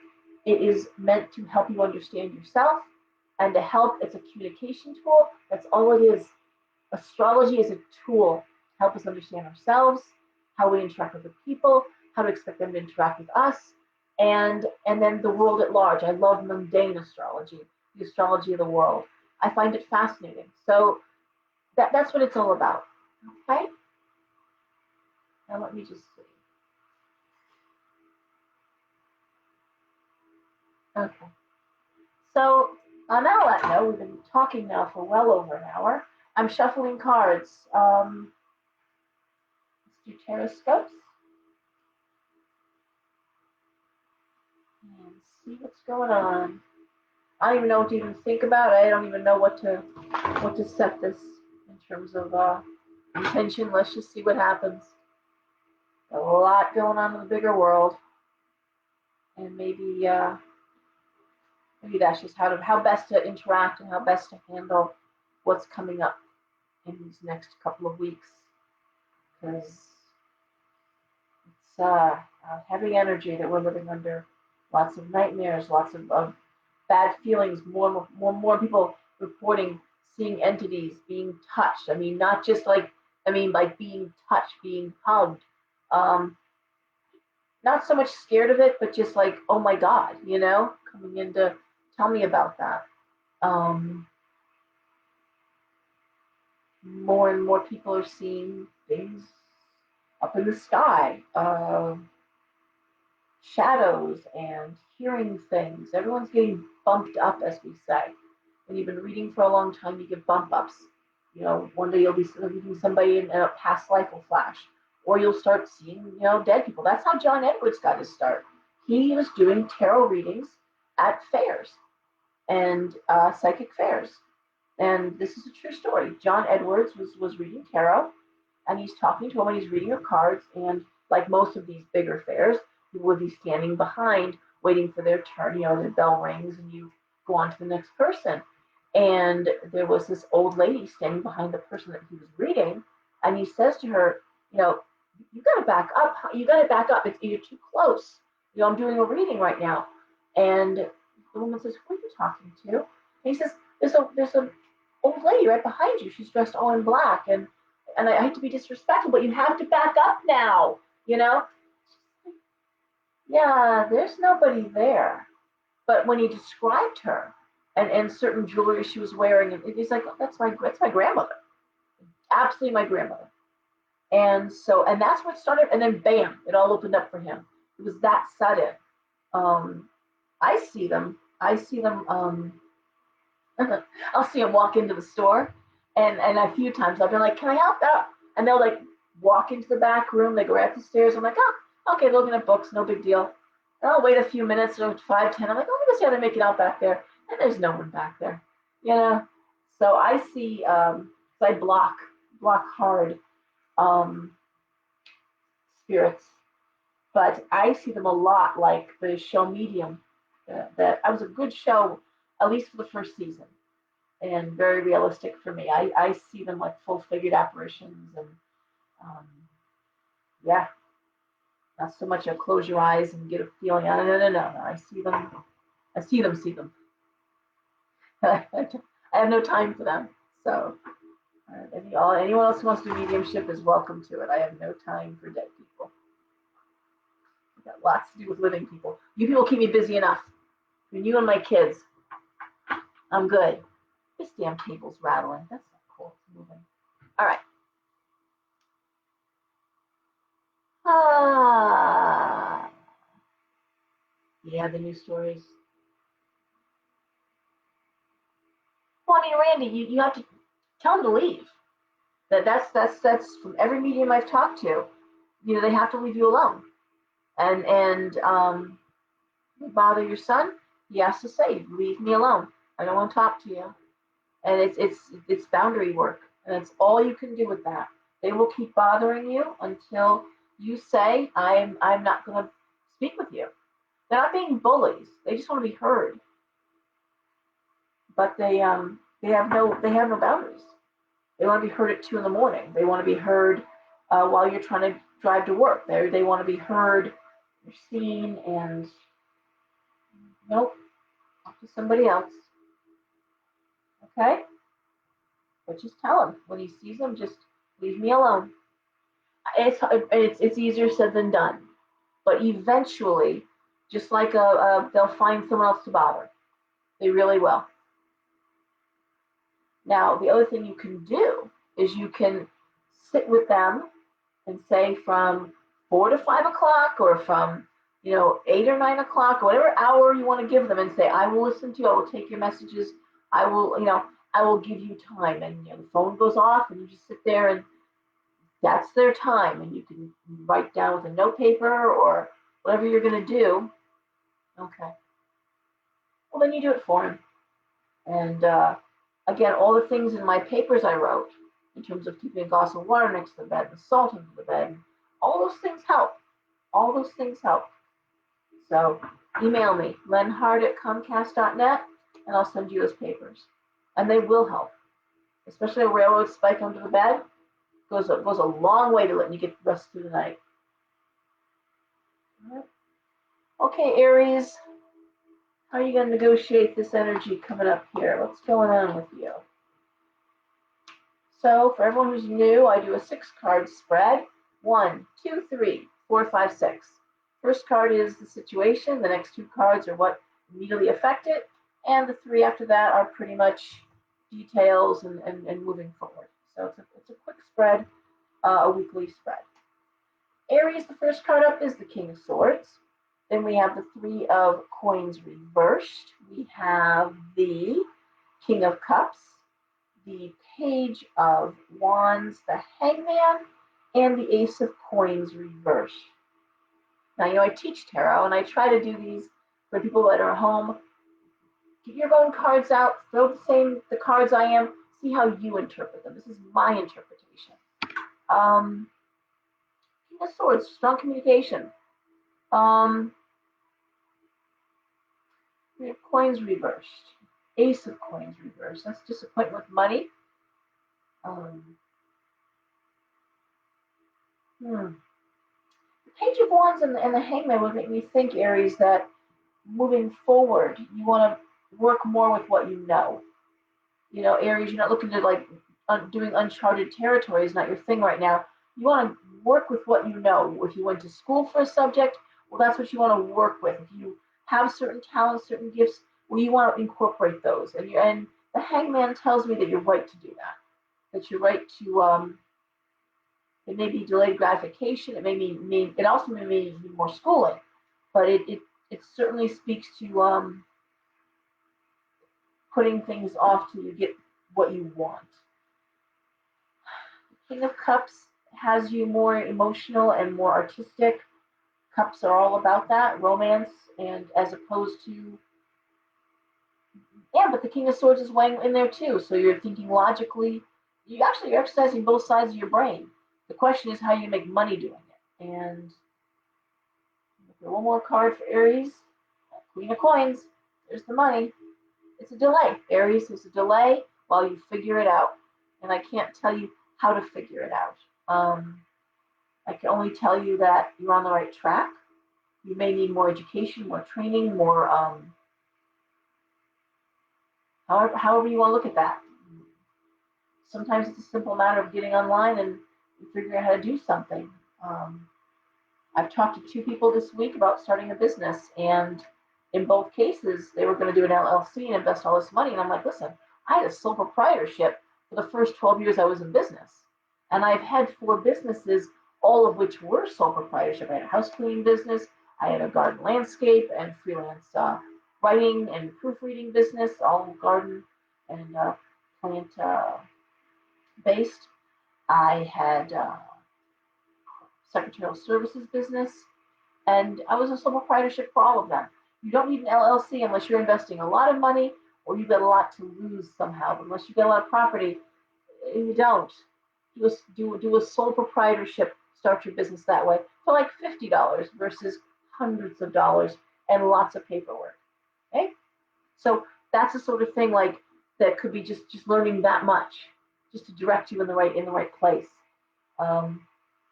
S1: It is meant to help you understand yourself, and to help. It's a communication tool. That's all it is. Astrology is a tool to help us understand ourselves, how we interact with the people, how to expect them to interact with us. and then the world at large. I love mundane astrology, the astrology of the world. I find it fascinating. So that's what it's all about. Okay. Now let me just see. Okay. So on that note, we've been talking now for well over an hour. I'm shuffling cards. Let's do Tarotscopes and see what's going on. I don't even know what to even think about. I don't even know what to set this in terms of intention. Let's just see what happens. A lot going on in the bigger world, and maybe that's just how best to interact and how best to handle what's coming up in these next couple of weeks, because it's heavy energy that we're living under. Lots of nightmares, lots of bad feelings. More people reporting seeing entities, being touched. I mean, not just like like being touched, being hugged. Um, Not so much scared of it, but just like, oh my God, coming in to tell me about that. Um, More and more people are seeing things up in the sky, shadows, and hearing things. Everyone's getting bumped up, as we say. When you've been reading for a long time, you get bump ups. One day you'll be reading somebody and a past life will flash, or you'll start seeing, dead people. That's how John Edwards got his start. He was doing tarot readings at fairs and psychic fairs. And this is a true story. John Edwards was reading tarot, and he's talking to him, and he's reading her cards. And like most of these bigger fairs, people would be standing behind, waiting for their turn. The bell rings, and you go on to the next person. And there was this old lady standing behind the person that he was reading, and he says to her, you got to back up. You got to back up. You're too close. I'm doing a reading right now. And the woman says, "Who are you talking to?" And he says, "There's a old lady right behind you. She's dressed all in black, and I hate to be disrespectful, but you have to back up now, you know?" Yeah, there's nobody there. But when he described her and certain jewelry she was wearing, and he's like, "Oh, that's my grandmother. Absolutely my grandmother." And that's what started, and then bam, it all opened up for him. It was that sudden. Um, I see them. I'll see them walk into the store, and a few times I'll be like, "Can I help out?" And they'll like walk into the back room. They go right up the stairs. I'm like, "Oh, okay, looking at books, no big deal." And I'll wait a few minutes, or 5, 10. I'm like, "Oh, let me see how they make it out back there." And there's no one back there, you know. So I see. So I block hard um, spirits, but I see them a lot like the show Medium. That I was a good show, at least for the first season, and very realistic for me. I see them like full figured apparitions, and um, yeah, not so much a close your eyes and get a feeling. No, no, no, no, no. I see them. I see them. I have no time for them. So anyone else who wants to do mediumship is welcome to it. I have no time for dead people. I've got lots to do with living people. You people keep me busy enough. Between you and my kids, I'm good. This damn table's rattling. That's not cool. It's moving. All right. Ah, yeah, the news stories. Well, I mean, Randy, you have to tell them to leave. That's from every medium I've talked to. They have to leave you alone. And bother your son, he has to say, "Leave me alone. I don't want to talk to you." And it's boundary work, and it's all you can do with that. They will keep bothering you until you say, I'm not going to speak with you." They're not being bullies. They just want to be heard. But they have no boundaries. They want to be heard at 2 a.m. They want to be heard while you're trying to drive to work. They want to be heard, they're seen, and nope, talk to somebody else. Okay? But just tell him when he sees them, just leave me alone. It's easier said than done. But eventually, Just like they'll find someone else to bother. They really will. Now, the other thing you can do is you can sit with them and say from 4 to 5 o'clock, or from 8 or 9 o'clock, or whatever hour you want to give them, and say, I will listen to you, I will take your messages, I will give you time. And the phone goes off and you just sit there, and that's their time. And you can write down with a note paper or whatever you're going to do. Okay. Well, then you do it for them. And again, all the things in my papers I wrote, in terms of keeping a glass of water next to the bed, the salt under the bed, all those things help. All those things help. So email me, lenhard@comcast.net, and I'll send you those papers. And they will help. Especially a railroad spike under the bed goes a long way to letting you get the rest through the night. Okay, Aries, how are you going to negotiate this energy coming up here? What's going on with you? So for everyone who's new, I do a 6-card spread. 1, 2, 3, 4, 5, 6. First card is the situation. The next 2 cards are what immediately affect it. And the 3 after that are pretty much details and moving forward. So it's a quick spread, a weekly spread. Aries, the first card up is the King of Swords. Then we have the 3 of Coins reversed. We have the King of Cups, the Page of Wands, the Hangman, and the Ace of Coins reversed. Now, I teach tarot, and I try to do these for people that are home. Get your own cards out, throw the cards I am, see how you interpret them. This is my interpretation. King of Swords, strong communication. We have Coins reversed. Ace of Coins reversed. That's disappointment with money. The Page of Wands and the Hangman would make me think, Aries, that moving forward, you want to work more with what you know. Aries, you're not looking to doing uncharted territory is not your thing right now. You want to work with what you know. If you went to school for a subject, well, that's what you want to work with. If you have certain talents, certain gifts, well, you want to incorporate those. And the Hangman tells me that you're right to do that. That you're right to it may be delayed gratification. It also may mean more schooling, but it certainly speaks to putting things off till you get what you want. King of Cups has you more emotional and more artistic. Cups are all about that, romance, and as opposed to, but the King of Swords is weighing in there too. So you're thinking logically. You're exercising both sides of your brain. The question is how you make money doing it. And one more card for Aries. Queen of Coins. There's the money. It's a delay. Aries, it's a delay while you figure it out. And I can't tell you how to figure it out. I can only tell you that you're on the right track. You may need more education, more training, more, however you want to look at that. Sometimes it's a simple matter of getting online and figuring out how to do something. I've talked to 2 people this week about starting a business, and in both cases, they were going to do an LLC and invest all this money. And I'm like, listen, I had a sole proprietorship for the first 12 years I was in business. And I've had 4 businesses, all of which were sole proprietorship. I had a house cleaning business, I had a garden landscape and freelance writing and proofreading business, all garden and plant based. I had secretarial services business, and I was a sole proprietorship for all of them. You don't need an LLC unless you're investing a lot of money or you've got a lot to lose somehow. Unless you've got a lot of property, you don't. Do a sole proprietorship, start your business that way for like $50 versus hundreds of dollars and lots of paperwork. Okay? So that's the sort of thing that could be just learning that much, just to direct you in the right place.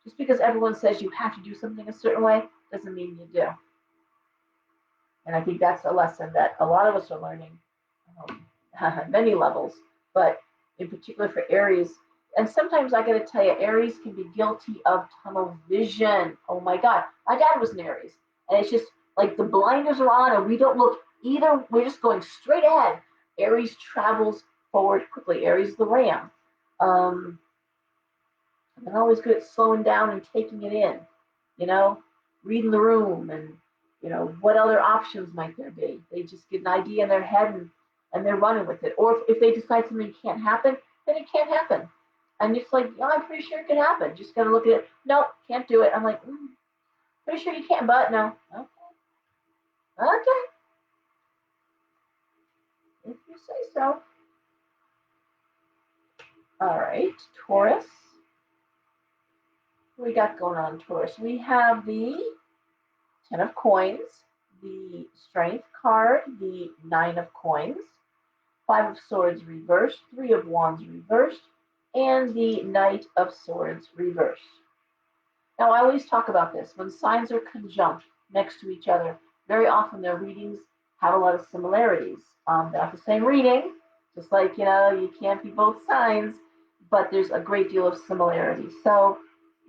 S1: Just because everyone says you have to do something a certain way doesn't mean you do. And I think that's a lesson that a lot of us are learning at many levels, but in particular for Aries. And sometimes I got to tell you, Aries can be guilty of tunnel vision. Oh my God. My dad was an Aries. And it's just like the blinders are on and we don't look either. We're just going straight ahead. Aries travels forward quickly. Aries is the ram. Um, I'm always good at slowing down and taking it in, you know, reading the room and, what other options might there be? They just get an idea in their head and they're running with it. Or if they decide something can't happen, then it can't happen. And it's like, I'm pretty sure it can happen. Just got to look at it. Nope, can't do it. I'm like, pretty sure you can't, but no. Okay. Okay. If you say so. All right, Taurus. What we got going on, Taurus? We have the Ten of Coins, the Strength card, the Nine of Coins, Five of Swords reversed, Three of Wands reversed, and the Knight of Swords reversed. Now, I always talk about this. When signs are conjunct next to each other, very often their readings have a lot of similarities. They're not the same reading, just like, you can't be both signs, but there's a great deal of similarity. So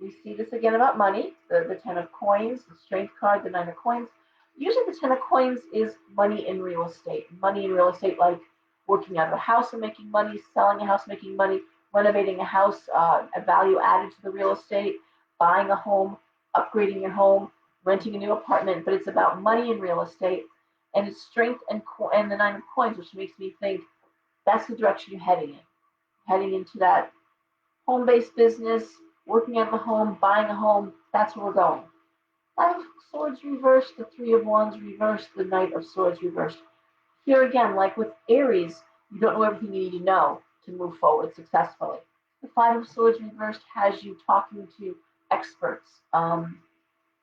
S1: we see this again about money, the Ten of Coins, the Strength card, the Nine of Coins. Usually the Ten of Coins is money in real estate. Money in real estate, like working out of a house and making money, selling a house, making money, renovating a house, a value added to the real estate, buying a home, upgrading your home, renting a new apartment, but it's about money and real estate, and it's strength and the Nine of Coins, which makes me think that's the direction you're heading into that home-based business, working out of a home, buying a home. That's where we're going. Five of Swords reversed, the Three of Wands reversed, the Knight of Swords reversed. Here again, like with Aries, you don't know everything you need to know to move forward successfully. The Five of Swords reversed has you talking to experts.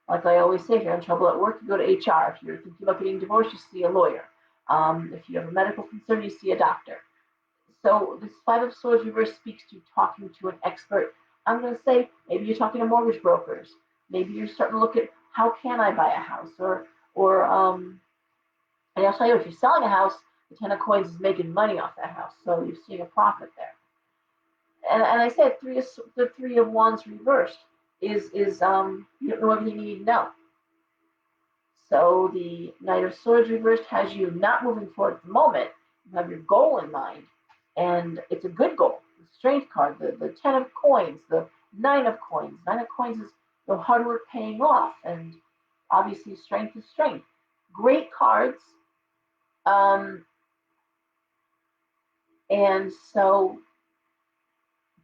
S1: Like I always say, if you're in trouble at work, you go to HR. If you're thinking about getting divorced, you see a lawyer. If you have a medical concern, you see a doctor. So this Five of Swords reverse speaks to talking to an expert. I'm going to say maybe you're talking to mortgage brokers. Maybe you're starting to look at how can I buy a house, and I'll tell you, if you're selling a house, the Ten of Coins is making money off that house, so you're seeing a profit there. And I said the Three of Wands reversed is you don't know everything you need to know. So the Knight of Swords reversed has you not moving forward at the moment. You have your goal in mind, and it's a good goal. The Strength card, the Ten of Coins, the Nine of Coins. Nine of Coins is the hard work paying off, and obviously strength is strength. Great cards. And so,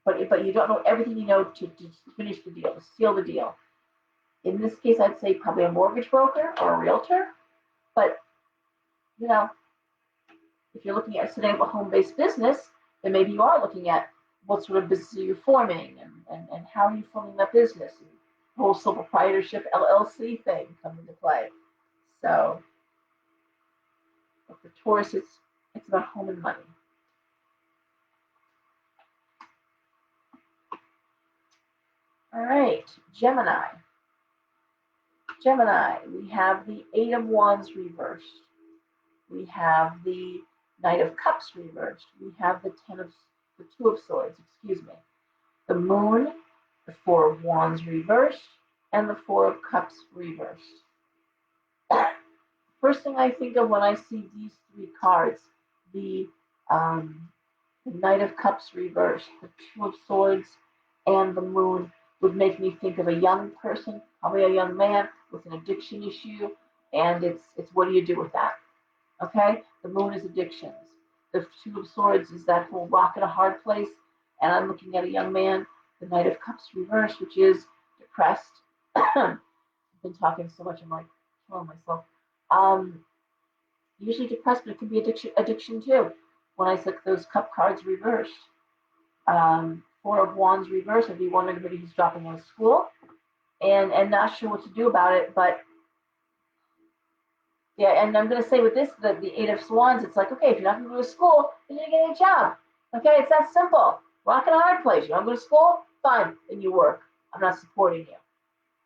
S1: but you don't know everything you know to finish the deal, to seal the deal. In this case, I'd say probably a mortgage broker or a realtor. But if you're looking at setting up a home-based business, then maybe you are looking at what sort of business are you forming and how are you forming that business. And the whole sole proprietorship LLC thing comes into play. So, but for Taurus, it's about home and money. All right, Gemini. Gemini, we have the Eight of Wands reversed. We have the Knight of Cups reversed. We have the Two of Swords, excuse me. The Moon, the Four of Wands reversed, and the Four of Cups reversed. First thing I think of when I see these three cards, the Knight of Cups reversed, the Two of Swords, and the Moon would make me think of a young person, probably a young man with an addiction issue, and it's what do you do with that? Okay, the Moon is addictions. The Two of Swords is that whole rock in a hard place, and I'm looking at a young man, the Knight of Cups reversed, which is depressed. I've been talking so much, I'm like killing myself. Usually depressed, but it can be addiction too. When I took those cup cards reversed. Four of Wands reversed, I'd be wondering if he's dropping out of school and not sure what to do about it. But yeah, and I'm going to say with this, the Eight of Wands, it's like, okay, if you're not going to go to school, then you're going to get a job. Okay, it's that simple. Rock in a hard place. You don't go to school? Fine, then you work. I'm not supporting you.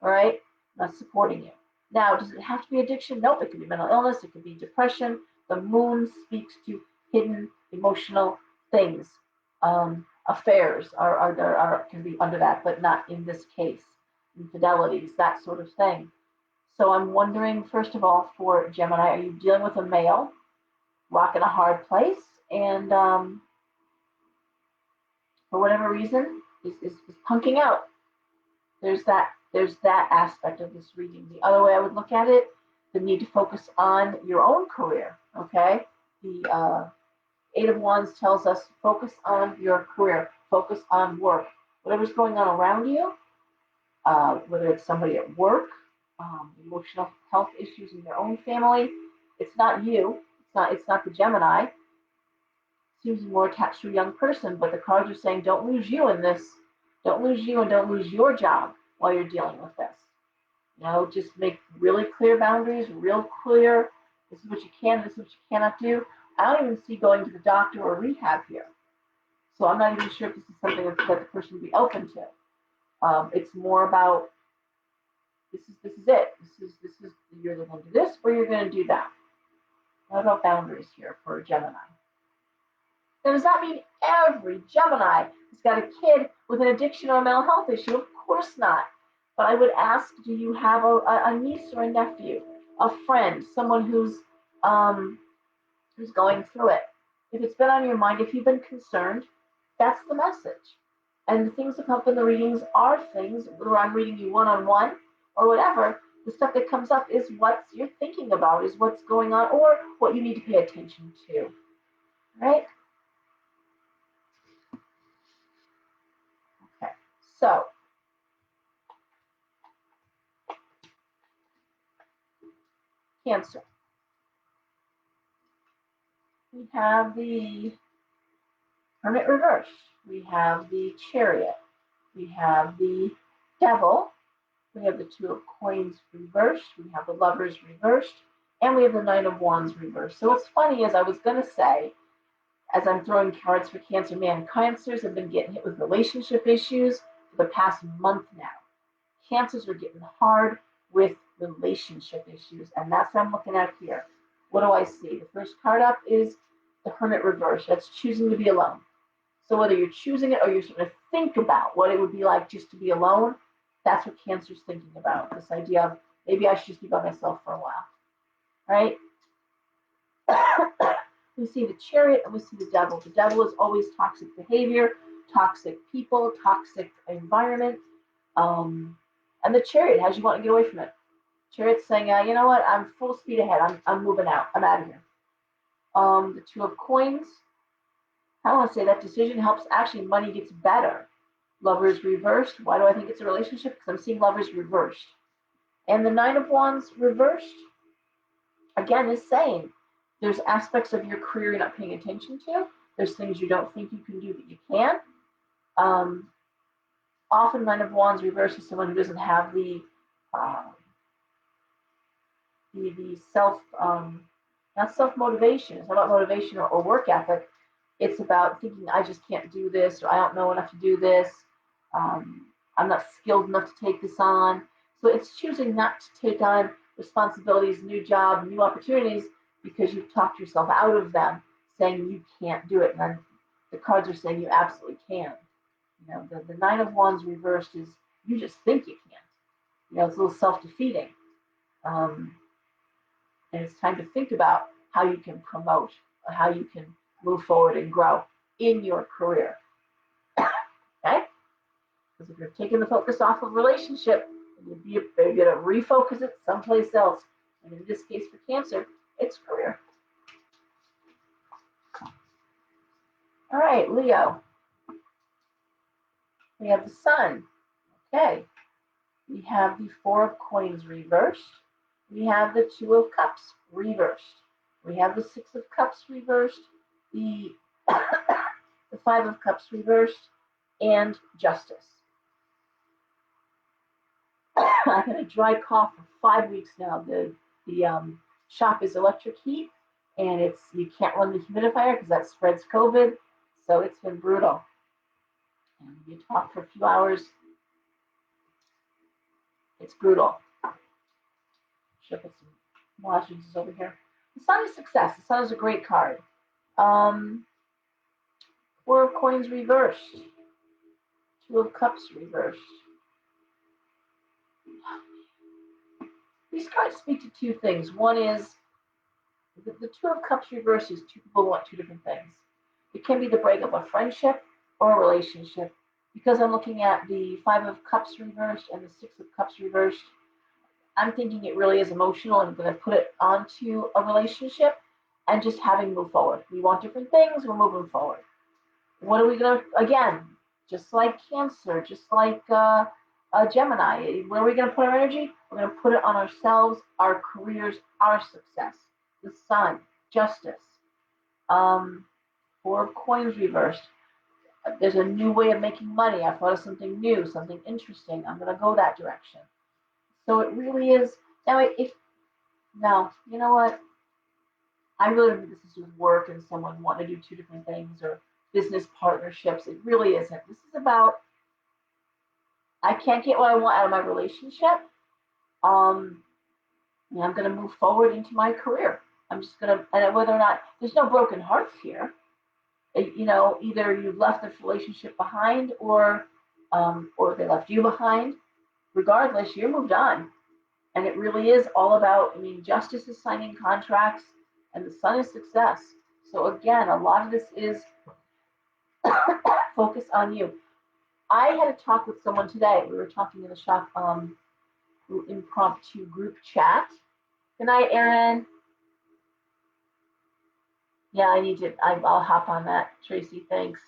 S1: All right? I'm not supporting you. Now, does it have to be addiction? Nope, it could be mental illness. It could be depression. The Moon speaks to hidden emotional things. Affairs can be under that, but not in this case. Infidelities, that sort of thing. So I'm wondering, first of all, for Gemini, are you dealing with a male, rocking a hard place, and for whatever reason is punking out? There's that aspect of this reading. The other way I would look at it, the need to focus on your own career. Okay, the Eight of Wands tells us focus on your career, focus on work. Whatever's going on around you, whether it's somebody at work, emotional health issues in their own family, it's not you. It's not the Gemini. It seems more attached to a young person, but the cards are saying don't lose you in this. Don't lose you and don't lose your job while you're dealing with this. Just make really clear boundaries, real clear. This is what you can, this is what you cannot do. I don't even see going to the doctor or rehab here. So I'm not even sure if this is something that the person would be open to. It's more about this is it. This is you're going to do this or you're going to do that. What about boundaries here for Gemini? Now, does that mean every Gemini has got a kid with an addiction or a mental health issue? Of course not. But I would ask, do you have a niece or a nephew, a friend, someone who's going through it? If it's been on your mind, if you've been concerned, that's the message. And the things that come up in the readings are things, whether I'm reading you one-on-one or whatever, the stuff that comes up is what you're thinking about, is what's going on, or what you need to pay attention to, right? Okay, so Cancer. We have the Hermit reversed. We have the Chariot. We have the Devil. We have the Two of Coins reversed. We have the Lovers reversed. And we have the Nine of Wands reversed. So what's funny is I was going to say, as I'm throwing cards for Cancer, man, Cancers have been getting hit with relationship issues for the past month now. Cancers are getting hard with relationship issues, and that's what I'm looking at here. What do I see? The first card up is the Hermit reverse. That's choosing to be alone. So whether you're choosing it or you're sort of think about what it would be like just to be alone, that's what Cancer's thinking about. This idea of maybe I should just be by myself for a while, right? We see the Chariot and we see the Devil. The Devil is always toxic behavior, toxic people, toxic environment. And the Chariot has you want to get away from it. Chariot's saying, you know what, I'm full speed ahead. I'm moving out. I'm out of here. The Two of Coins. I want to say that decision helps. Actually, money gets better. Lovers reversed. Why do I think it's a relationship? Because I'm seeing Lovers reversed. And the Nine of Wands reversed, again, is saying there's aspects of your career you're not paying attention to. There's things you don't think you can do that you can. Often Nine of Wands reversed is someone who doesn't have the self, not self-motivation. It's not about motivation or work ethic. It's about thinking, I just can't do this, or I don't know enough to do this. I'm not skilled enough to take this on. So it's choosing not to take on responsibilities, new job, new opportunities, because you've talked yourself out of them, saying you can't do it. And then the cards are saying you absolutely can. The Nine of Wands reversed is you just think you can't. It's a little self-defeating. And it's time to think about how you can promote, how you can move forward and grow in your career. Okay? Because if you're taking the focus off of relationship, you're going to refocus it someplace else. And in this case for Cancer, it's career. All right, Leo. We have the Sun. Okay. We have the Four of Coins reversed. We have the Two of Cups reversed. We have the Six of Cups reversed. The Five of Cups reversed. And Justice. I've had a dry cough for 5 weeks now. The shop is electric heat, and you can't run the humidifier because that spreads COVID. So it's been brutal. And you talk for a few hours, it's brutal. Should put some lozenges over here. The Sun is success. The Sun is a great card. Four of Coins reversed. Two of Cups reversed. These cards speak to two things. One is the Two of Cups reversed is two people want two different things. It can be the break of a friendship or a relationship. Because I'm looking at the Five of Cups reversed and the Six of Cups reversed, I'm thinking it really is emotional and I'm going to put it onto a relationship and just having move forward. We want different things, we're moving forward. What are we going to, again, just like Cancer, just like Gemini, where are we going to put our energy? We're going to put it on ourselves, our careers, our success. The Sun, justice. Four of Coins reversed. There's a new way of making money. I thought of something new, something interesting. I'm going to go that direction. So it really is. Now, you know what? I really don't think this is just work and someone wanting to do two different things or business partnerships. It really isn't. This is about I can't get what I want out of my relationship. Um, and I'm going to move forward into my career. I'm just going to, and whether or not there's no broken hearts here. Either you've left this relationship behind or they left you behind. Regardless, you're moved on. And it really is all about, justice is signing contracts and the Sun is success. So again, a lot of this is focus on you. I had a talk with someone today. We were talking in the shop impromptu group chat. Good night, Erin. Yeah, I'll hop on that. Tracy, thanks.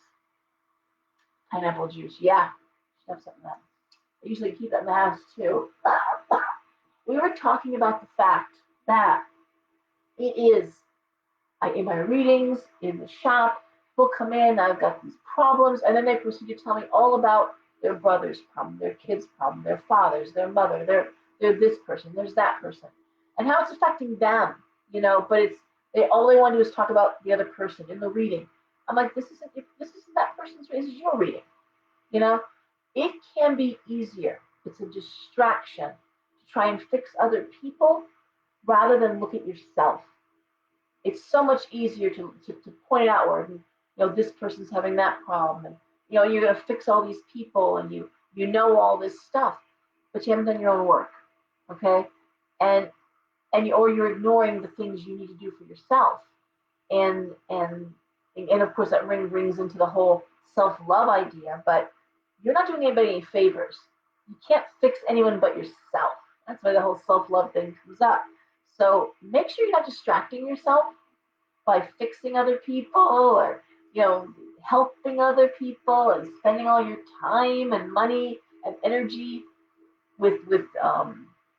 S1: Pineapple juice. Yeah, should have something that. I usually keep that in the house too. We were talking about the fact that it is in my readings, in the shop, people come in, I've got these problems, and then they proceed to tell me all about their brother's problem, their kid's problem, their father's, their mother, they're this person, there's that person, and how it's affecting them, but all they want to do is talk about the other person in the reading. I'm like, this isn't that person's reading, this is your reading. It can be easier. It's a distraction to try and fix other people rather than look at yourself. It's so much easier to point it outward and this person's having that problem and you're going to fix all these people and you know all this stuff, but you haven't done your own work. Okay. And or you're ignoring the things you need to do for yourself. And of course that brings into the whole self-love idea, but you're not doing anybody any favors. You can't fix anyone but yourself. That's why the whole self-love thing comes up. So make sure you're not distracting yourself by fixing other people or helping other people and spending all your time and money and energy with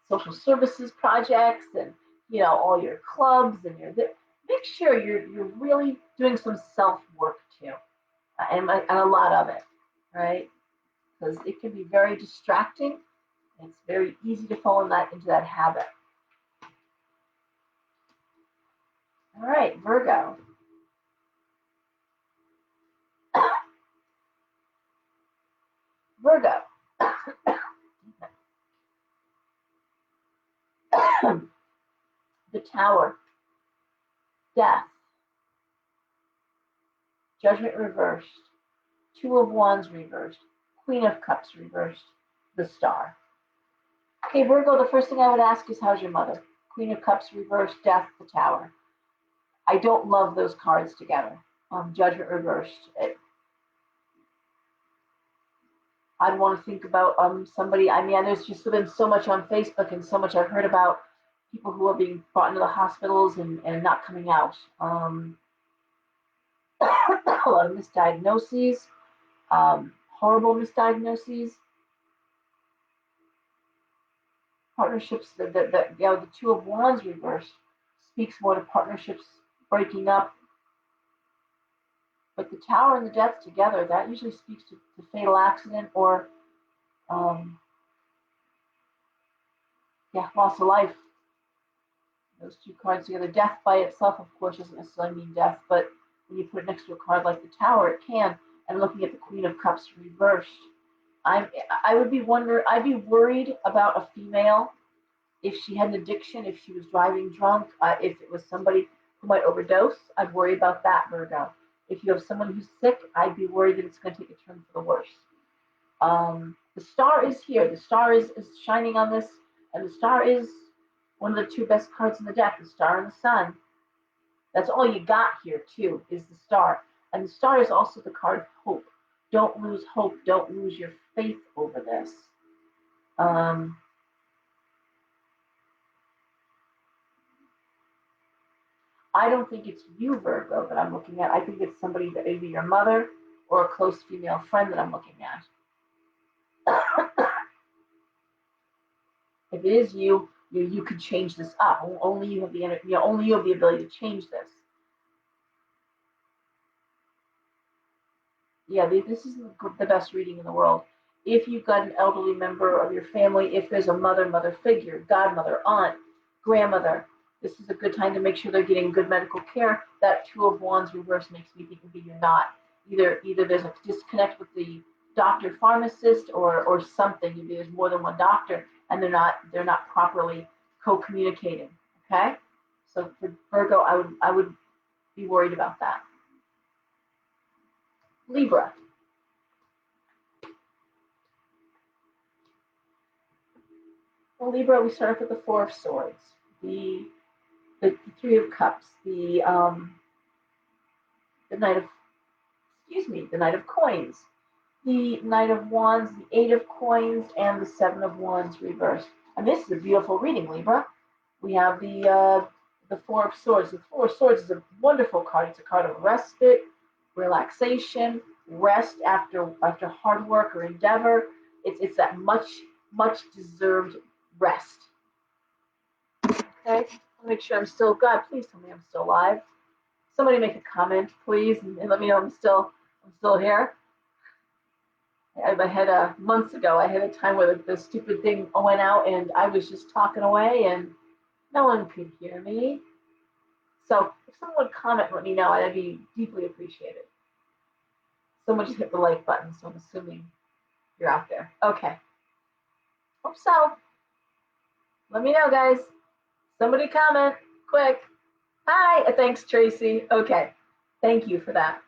S1: social services projects and all your clubs and make sure you're really doing some self work too, and a lot of it, right? Because it can be very distracting. It's very easy to fall into that habit. All right, Virgo. Virgo. The Tower. Death. Judgment reversed. Two of Wands reversed. Queen of Cups reversed. The Star. Okay, Virgo, the first thing I would ask is, how's your mother? Queen of Cups reversed, Death, the Tower. I don't love those cards together. Judgment reversed. I'd want to think about somebody. There's just been so much on Facebook and so much I've heard about people who are being brought into the hospitals and not coming out. A lot of misdiagnoses, horrible misdiagnoses. Partnerships, the Two of Wands reversed speaks more to partnerships breaking up. But the Tower and the Death together, that usually speaks to fatal accident or loss of life. Those two cards together. Death by itself, of course, doesn't necessarily mean death, but when you put it next to a card like the Tower, it can. And looking at the Queen of Cups reversed, I'd be worried about a female if she had an addiction, if she was driving drunk, if it was somebody who might overdose. I'd worry about that, Virgo. If you have someone who's sick, I'd be worried that it's going to take a turn for the worse. The Star is here. The Star is shining on this, and the Star is One of the two best cards in the deck, the Star and the Sun. That's all you got here, too, is the Star. And the Star is also the card of hope. Don't lose hope. Don't lose your faith over this. I don't think it's you, Virgo, that I'm looking at. I think it's somebody that either your mother or a close female friend that I'm looking at. If it is you, you could change this up. Only you have the energy. Only you have the ability to change this. Yeah, this is the best reading in the world. If you've got an elderly member of your family, if there's a mother figure, godmother, aunt, grandmother, this is a good time to make sure they're getting good medical care. That Two of Wands reverse makes me think maybe you're not. Either there's a disconnect with the doctor, pharmacist, or something. Maybe there's more than one doctor, and they're not properly co-communicating. Okay, so for Virgo, I would be worried about that. Libra. Well, Libra, we start off with the Four of Swords, the Three of Cups, the Knight of, the Knight of Coins, the Knight of Wands, the Eight of Coins, and the Seven of Wands reversed. And this is a beautiful reading, Libra. We have the Four of Swords. The Four of Swords is a wonderful card. It's a card of respite, relaxation, rest after hard work or endeavor. It's that much deserved rest. Okay, I'll make sure I'm still, God, please tell me I'm still live. Somebody make a comment, please, and let me know I'm still here. I had months ago, I had a time where the stupid thing went out and I was just talking away and no one could hear me. So if someone would comment and let me know, I'd be deeply appreciated. Someone just hit the like button, so I'm assuming you're out there. Okay. Hope so. Let me know, guys. Somebody comment, quick. Hi, thanks, Tracy. Okay, thank you for that.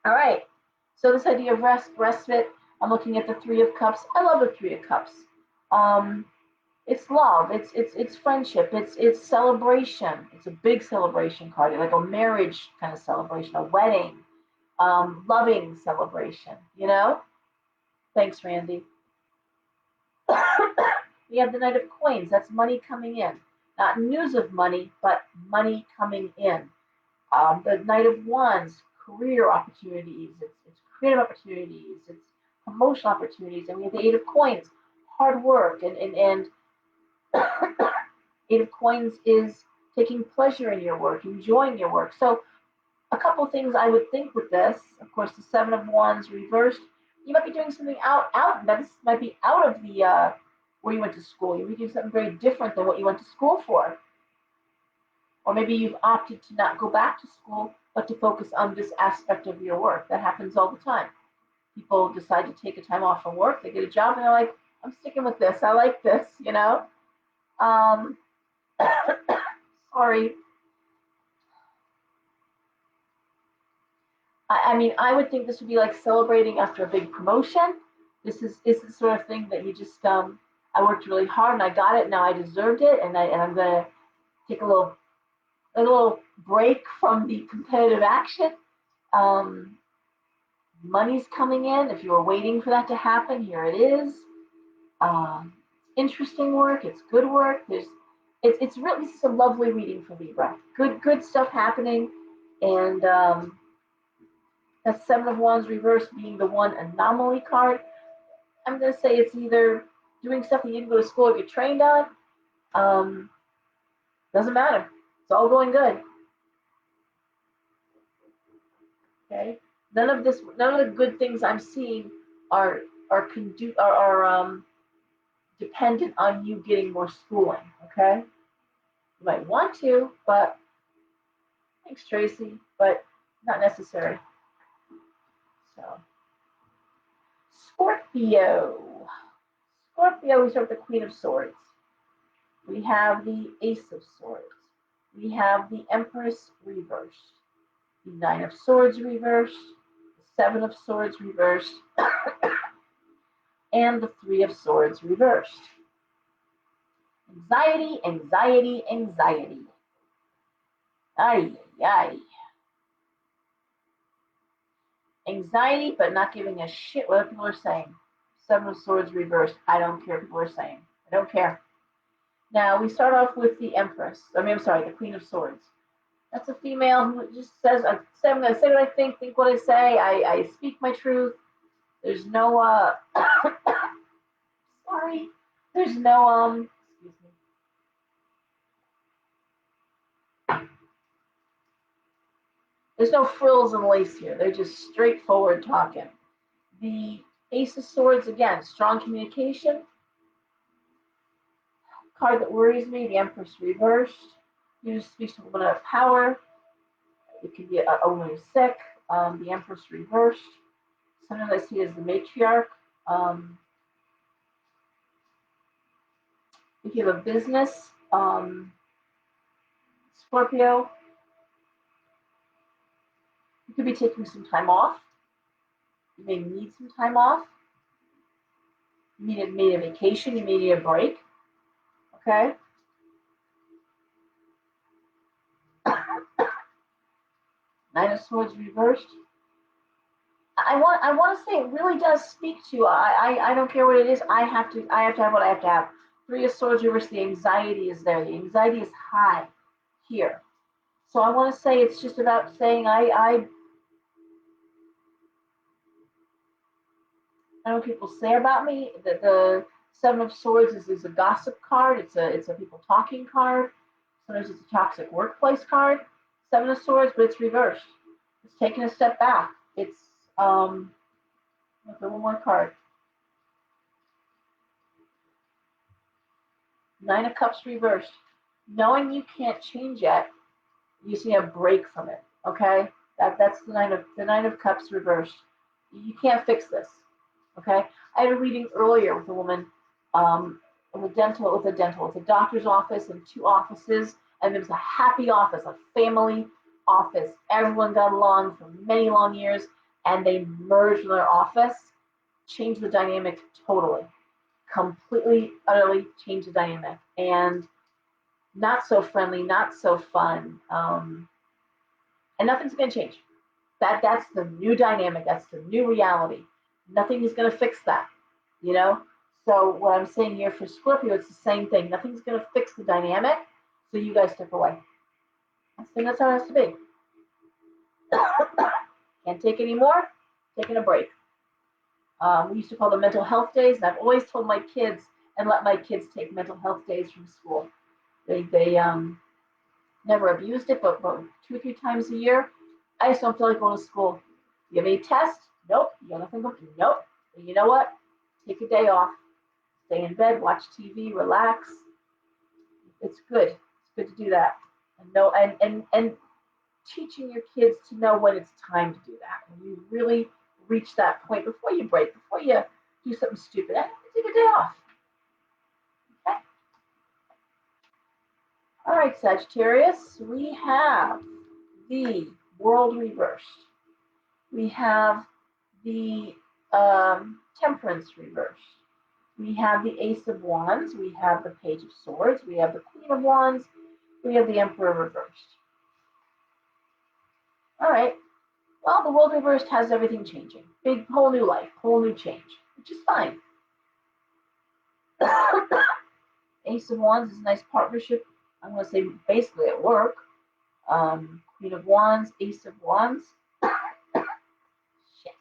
S1: All right, so this idea of respite, I'm looking at the Three of Cups. I love the Three of Cups. It's love, it's friendship, it's celebration. It's a big celebration card, like a marriage kind of celebration, a wedding, loving celebration, you know? Thanks, Randy. We have the Knight of Coins. That's money coming in. Not news of money, but money coming in. The Knight of Wands, career opportunities. It's creative opportunities. It's promotional opportunities. And we have the Eight of Coins, hard work. And Eight of Coins is taking pleasure in your work, enjoying your work. So a couple things I would think with this. Of course, the Seven of Wands reversed. You might be doing something out. This might be out of the where you went to school. You might be doing something very different than what you went to school for. Or maybe you've opted to not go back to school, but to focus on this aspect of your work. That happens all the time. People decide to take a time off from work. They get a job and they're like, I'm sticking with this. I like this, you know? Sorry. I mean, I would think this would be like celebrating after a big promotion. This is the sort of thing that you just, I worked really hard and I got it. Now I deserved it, and I'm gonna take a little break from the competitive action. Money's coming in. If you were waiting for that to happen, here it is. Interesting work. It's good work. It's really, this is a lovely reading for Libra. Good stuff happening, and that Seven of Wands reverse being the one anomaly card. I'm gonna say it's either doing stuff that you didn't go to school or get trained on. Doesn't matter. It's all going good. Okay. None of the good things I'm seeing are dependent on you getting more schooling. Okay. You might want to, but thanks, Tracy, but not necessary. So, Scorpio, we start with the Queen of Swords. We have the Ace of Swords. We have the Empress reversed. The Nine of Swords reversed. The Seven of Swords reversed. And the Three of Swords reversed. Anxiety, anxiety, anxiety. Ay, ay. Anxiety, but not giving a shit what people are saying. Seven of Swords reversed. I don't care what people are saying. I don't care. Now, we start off with the Empress. I'm sorry, the Queen of Swords. That's a female who just says, I'm going to say what I think what I say. I speak my truth. There's no, sorry. There's no, excuse me. There's no frills and lace here. They're just straightforward talking. The Ace of Swords, again, strong communication. Card that worries me, the Empress reversed. You speak to a woman of power. It could be a woman who's sick. The Empress reversed. Sometimes I see it as the matriarch. If you have a business, Scorpio, you could be taking some time off. You may need some time off. You need a vacation. You may need a break. Okay. Nine of Swords reversed. I want to say it really does speak to. I don't care what it is. I have to have what I have to have. Three of Swords reversed. The anxiety is there. The anxiety is high here. So I want to say it's just about saying I know what people say about me. That the Seven of Swords is a gossip card. It's a people talking card. Sometimes it's a toxic workplace card. Seven of Swords, but it's reversed. It's taking a step back. It's one more card. Nine of Cups reversed. Knowing you can't change it, you see a break from it. Okay, that's the Nine of Cups reversed. You can't fix this. Okay, I had a reading earlier with a woman, with a doctor's office and two offices, and it was a happy office, a family office. Everyone got along for many long years, and they merged their office, changed the dynamic totally, completely, utterly changed the dynamic, and not so friendly, not so fun, and nothing's going to change. That's the new dynamic. That's the new reality. Nothing is going to fix that, you know. So what I'm saying here for Scorpio, it's the same thing. Nothing's going to fix the dynamic. So you guys step away. I think that's how it has to be. Can't take any more. Taking a break. We used to call them mental health days, and I've always told my kids and let my kids take mental health days from school. They never abused it, but 2 or 3 times a year. I just don't feel like going to school. You have any tests? Nope. You got nothing? Nope. And you know what? Take a day off. Stay in bed, watch TV, relax. It's good. It's good to do that. And teaching your kids to know when it's time to do that. When you really reach that point before you break, before you do something stupid, take a day off. Okay? All right, Sagittarius, we have the World reversed. We have the Temperance reversed. We have the Ace of Wands. We have the Page of Swords. We have the Queen of Wands. We have the Emperor reversed. All right. Well, the World reversed has everything changing. Big, whole new life, whole new change, which is fine. Ace of Wands is a nice partnership. I'm going to say basically at work. Queen of Wands, Ace of Wands. Shit.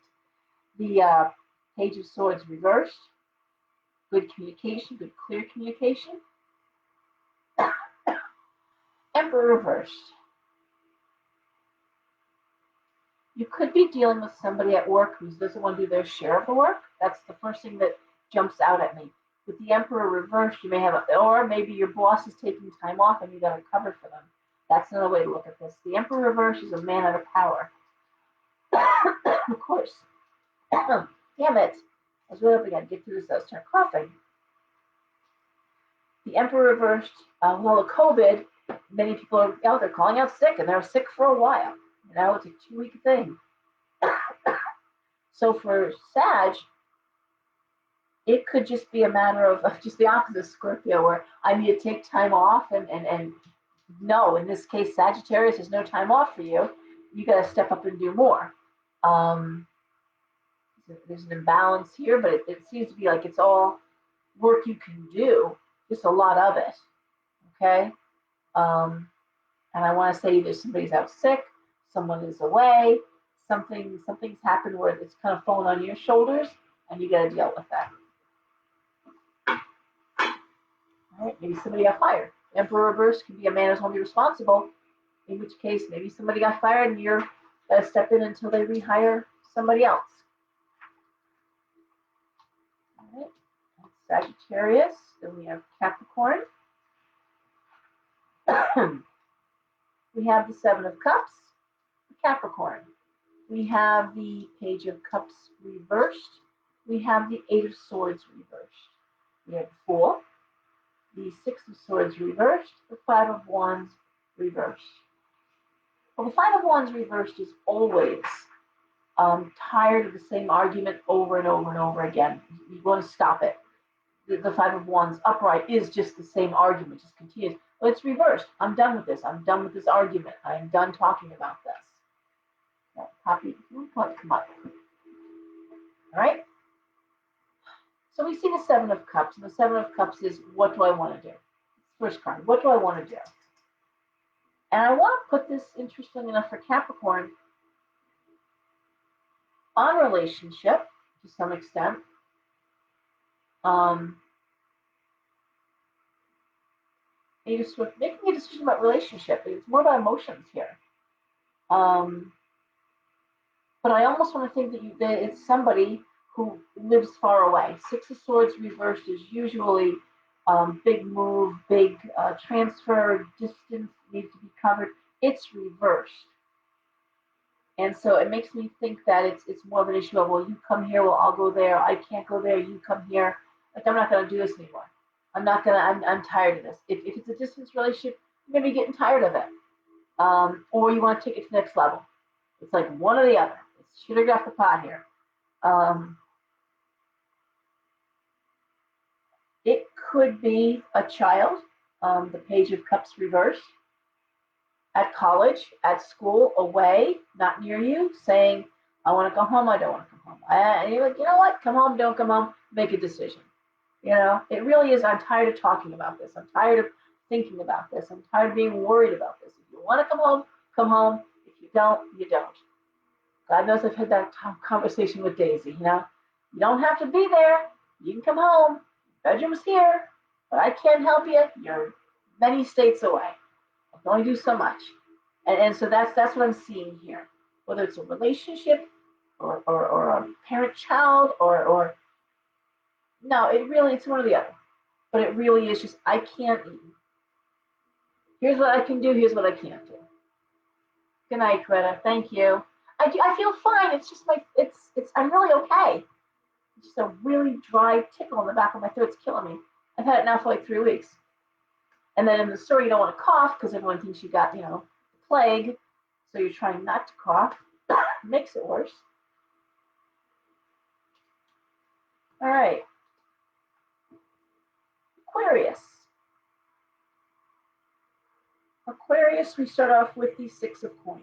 S1: The Page of Swords reversed. Good communication, good clear communication. Emperor reversed. You could be dealing with somebody at work who doesn't want to do their share of the work. That's the first thing that jumps out at me. With the Emperor reversed, you may have, or maybe your boss is taking time off and you got to cover for them. That's another way to look at this. The Emperor reversed is a man out of power. Of course. Damn it. I was really hoping I'd get through this. I was start coughing. The Emperor reversed, with all the COVID, many people are out there calling out sick, and they're sick for a while. You know, it's a 2-week thing. So for Sag, It could just be a matter of just the opposite Scorpio, where I need to take time off, and no, in this case, Sagittarius, there's no time off for you. You got to step up and do more. Um, there's an imbalance here, but it seems to be like it's all work you can do, just a lot of it. Okay. Um, and I want to say either somebody's out sick, someone is away, something's happened where it's kind of fallen on your shoulders, and you got to deal with that. All right, maybe somebody got fired. Emperor reverse can be a man who's only responsible, in which case maybe somebody got fired and you're got to step in until they rehire somebody else. All right, that's Sagittarius. Then we have Capricorn. We have the Seven of Cups, Capricorn. We have the Page of Cups reversed. We have the Eight of Swords reversed. We have the Fool, the Six of Swords reversed, the Five of Wands reversed. Well, the Five of Wands reversed is always tired of the same argument over and over and over again. You want to stop it. The Five of Wands upright is just the same argument, just continues. Well, it's reversed. I'm done with this. I'm done with this argument. I'm done talking about this. Now, copy. Come up. All right. So we see the Seven of Cups, and the Seven of Cups is, what do I want to do? First card, what do I want to do? And I want to put this, interesting enough, for Capricorn on relationship to some extent. Making a decision about relationship. It's more about emotions here. But I almost want to think that it's somebody who lives far away. Six of Swords reversed is usually big move, big transfer, distance needs to be covered. It's reversed. And so it makes me think that it's more of an issue of, well, you come here, well, I'll go there. I can't go there, you come here. Like, I'm not going to do this anymore. I'm tired of this. If it's a distance relationship, you're going to be getting tired of it. Or you want to take it to the next level. It's like one or the other. It's sugar off the pot here. It could be a child, the Page of Cups reversed, at college, at school, away, not near you, saying, I want to go home, I don't want to come home. And you're like, you know what, come home, don't come home, make a decision. You know, it really is, I'm tired of talking about this. I'm tired of thinking about this. I'm tired of being worried about this. If you want to come home, come home. If you don't, you don't. God knows I've had that conversation with Daisy, you know. You don't have to be there. You can come home. Bedroom's here, but I can't help you. You're many states away. I can only do so much. And so that's what I'm seeing here. Whether it's a relationship or a parent-child or no, it's one or the other. But it really is just, I can't. Here's what I can do. Here's what I can't do. Good night, Greta. Thank you. I feel fine. It's just I'm really okay. It's just a really dry tickle in the back of my throat. It's killing me. I've had it now for like 3 weeks. And then in the store, you don't want to cough because everyone thinks you got, the plague. So you're trying not to cough. Makes it worse. All right. Aquarius. Aquarius, we start off with the Six of Coins.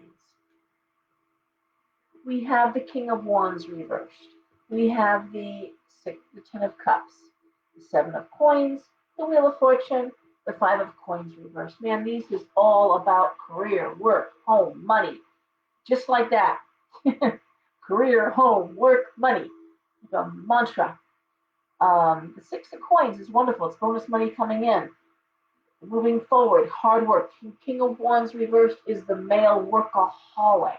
S1: We have the King of Wands reversed. We have the Ten of Cups, the Seven of Coins, the Wheel of Fortune, the Five of Coins reversed. Man, these is all about career, work, home, money. Just like that. Career, home, work, money. The mantra. The Six of Coins is wonderful. It's bonus money coming in. Moving forward, hard work. King of Wands reversed is the male workaholic.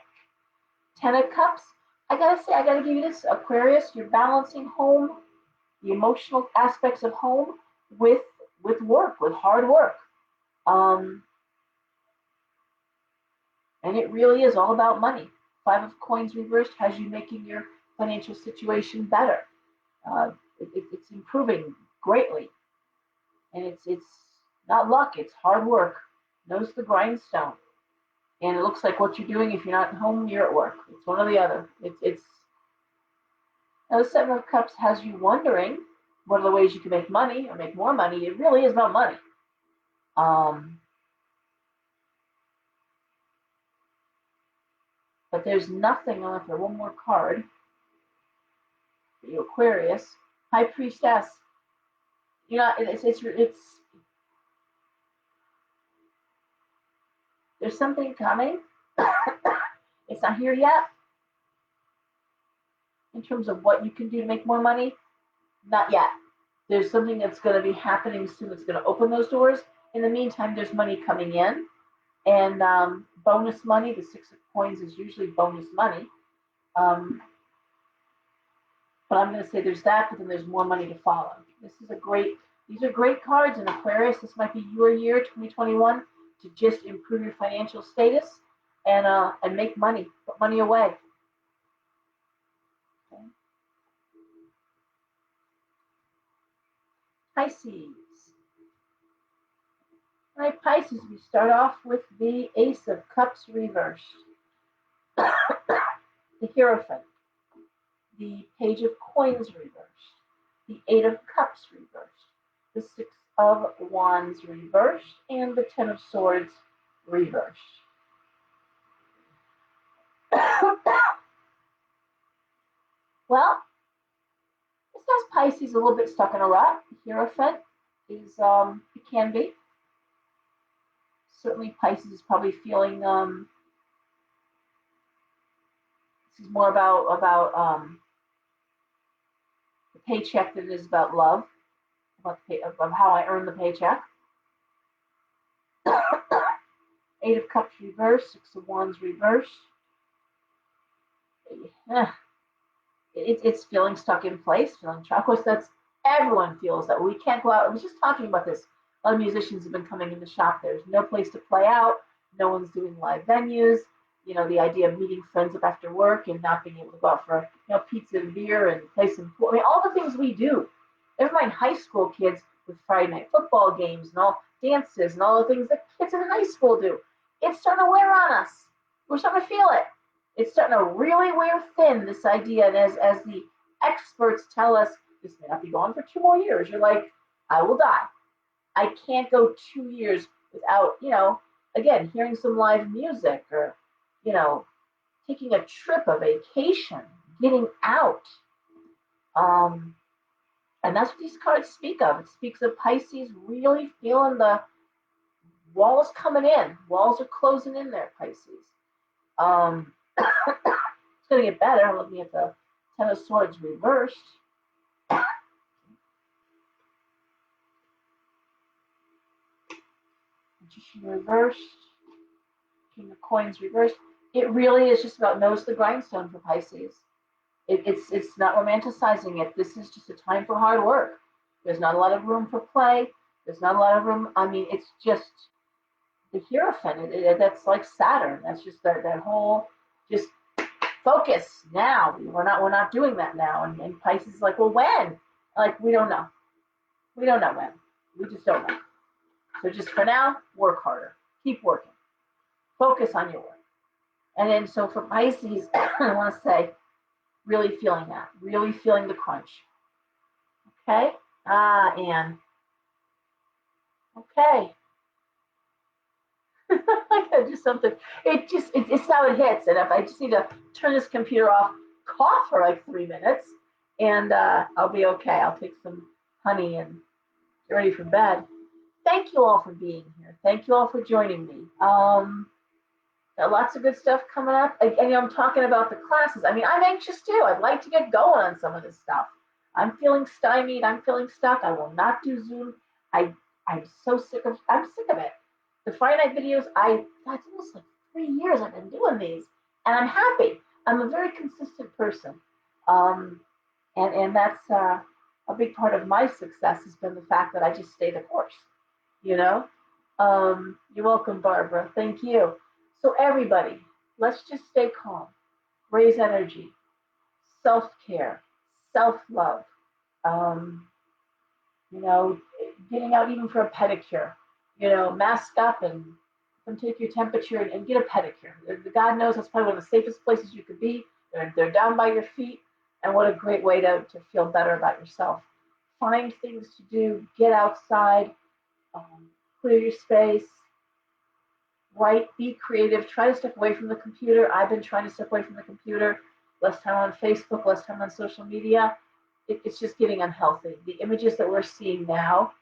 S1: Ten of Cups, I gotta give you this, Aquarius, you're balancing home, the emotional aspects of home with work, with hard work. And it really is all about money. Five of Coins reversed has you making your financial situation better. It's improving greatly. And it's not luck, it's hard work. Knows the grindstone. And it looks like what you're doing, if you're not at home, you're at work. It's one or the other. Now the Seven of Cups has you wondering What are the ways you can make money or make more money? It really is about money. But there's nothing on it. For one more card for you, Aquarius. High Priestess. You know, it's there's something coming. It's not here yet. In terms of what you can do to make more money, not yet. There's something that's going to be happening soon that's going to open those doors. In the meantime, there's money coming in, and bonus money. The Six of Coins is usually bonus money. But I'm going to say there's that, but then there's more money to follow. These are great cards in Aquarius. This might be your year, 2021, to just improve your financial status and make money, put money away. Okay. Pisces. All right, Pisces, we start off with the Ace of Cups reversed, the Hierophant, the Page of Coins reversed, the Eight of Cups reversed, the Six of Wands reversed, and the Ten of Swords reversed. Well, this has Pisces a little bit stuck in a rut. The Hierophant is, it can be. Certainly Pisces is probably feeling, this is more about the paycheck than it is about love, about how I earn the paycheck. Eight of Cups reversed, Six of Wands reversed. It's feeling stuck in place, feeling trapped. Of course, that's everyone feels that. We can't go out. I was just talking about this. A lot of musicians have been coming in the shop. There's no place to play out. No one's doing live venues. You know, the idea of meeting friends up after work and not being able to go out for, pizza and beer and play some pool. I mean, all the things we do. Never mind high school kids with Friday night football games and all dances and all the things that kids in high school do. It's starting to wear on us. We're starting to feel it. It's starting to really wear thin, this idea. And as the experts tell us, this may not be gone for 2 more years. You're like, I will die. I can't go 2 years without, again, hearing some live music or, taking a trip, a vacation, getting out. And that's what these cards speak of. It speaks of Pisces really feeling the walls coming in. Walls are closing in there, Pisces. It's going to get better. I'm looking at the Ten of Swords reversed. Magician reversed. King of Coins reversed. It really is just about nose to the grindstone for Pisces. It's not romanticizing it. This is just a time for hard work. There's not a lot of room for play. There's not a lot of room. I mean, it's just the Hierophant. That's like Saturn. That's just that whole just focus now. We're not doing that now. And Pisces is like, well, when? Like, we don't know. We don't know when. We just don't know. So just for now, work harder. Keep working. Focus on your work. And then so for Pisces, I want to say, really feeling that. Really feeling the crunch. Okay? And okay. I gotta do something. It's how it hits. And if I just need to turn this computer off, cough for like 3 minutes, and I'll be okay. I'll take some honey and get ready for bed. Thank you all for being here. Thank you all for joining me. Got lots of good stuff coming up. Again, I'm talking about the classes. I mean, I'm anxious too. I'd like to get going on some of this stuff. I'm feeling stymied. I'm feeling stuck. I will not do Zoom. I'm sick of it. The Friday night videos, that's almost like 3 years I've been doing these, and I'm happy. I'm a very consistent person, and that's a big part of my success has been the fact that I just stay the course. You're welcome, Barbara. Thank you. So everybody, let's just stay calm, raise energy, self-care, self-love. Getting out even for a pedicure. Mask up and come take your temperature and get a pedicure. God knows that's probably one of the safest places you could be. They're down by your feet, and what a great way to feel better about yourself. find things to do, get outside, clear your space, write, be creative, try to step away from the computer. I've been trying to step away from the computer, less time on Facebook, less time on social media. It's just getting unhealthy. The images that we're seeing now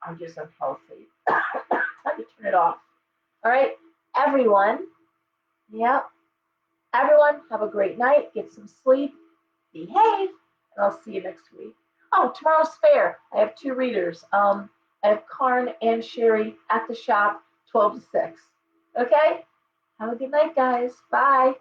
S1: are just unhealthy. Time to turn it off. All right, everyone. Yeah, everyone, have a great night. Get some sleep. Behave, and I'll see you next week. Oh, tomorrow's fair. I have 2 readers. I have Karn and Sherry at the shop, 12 to 6. Okay? Have a good night, guys. Bye.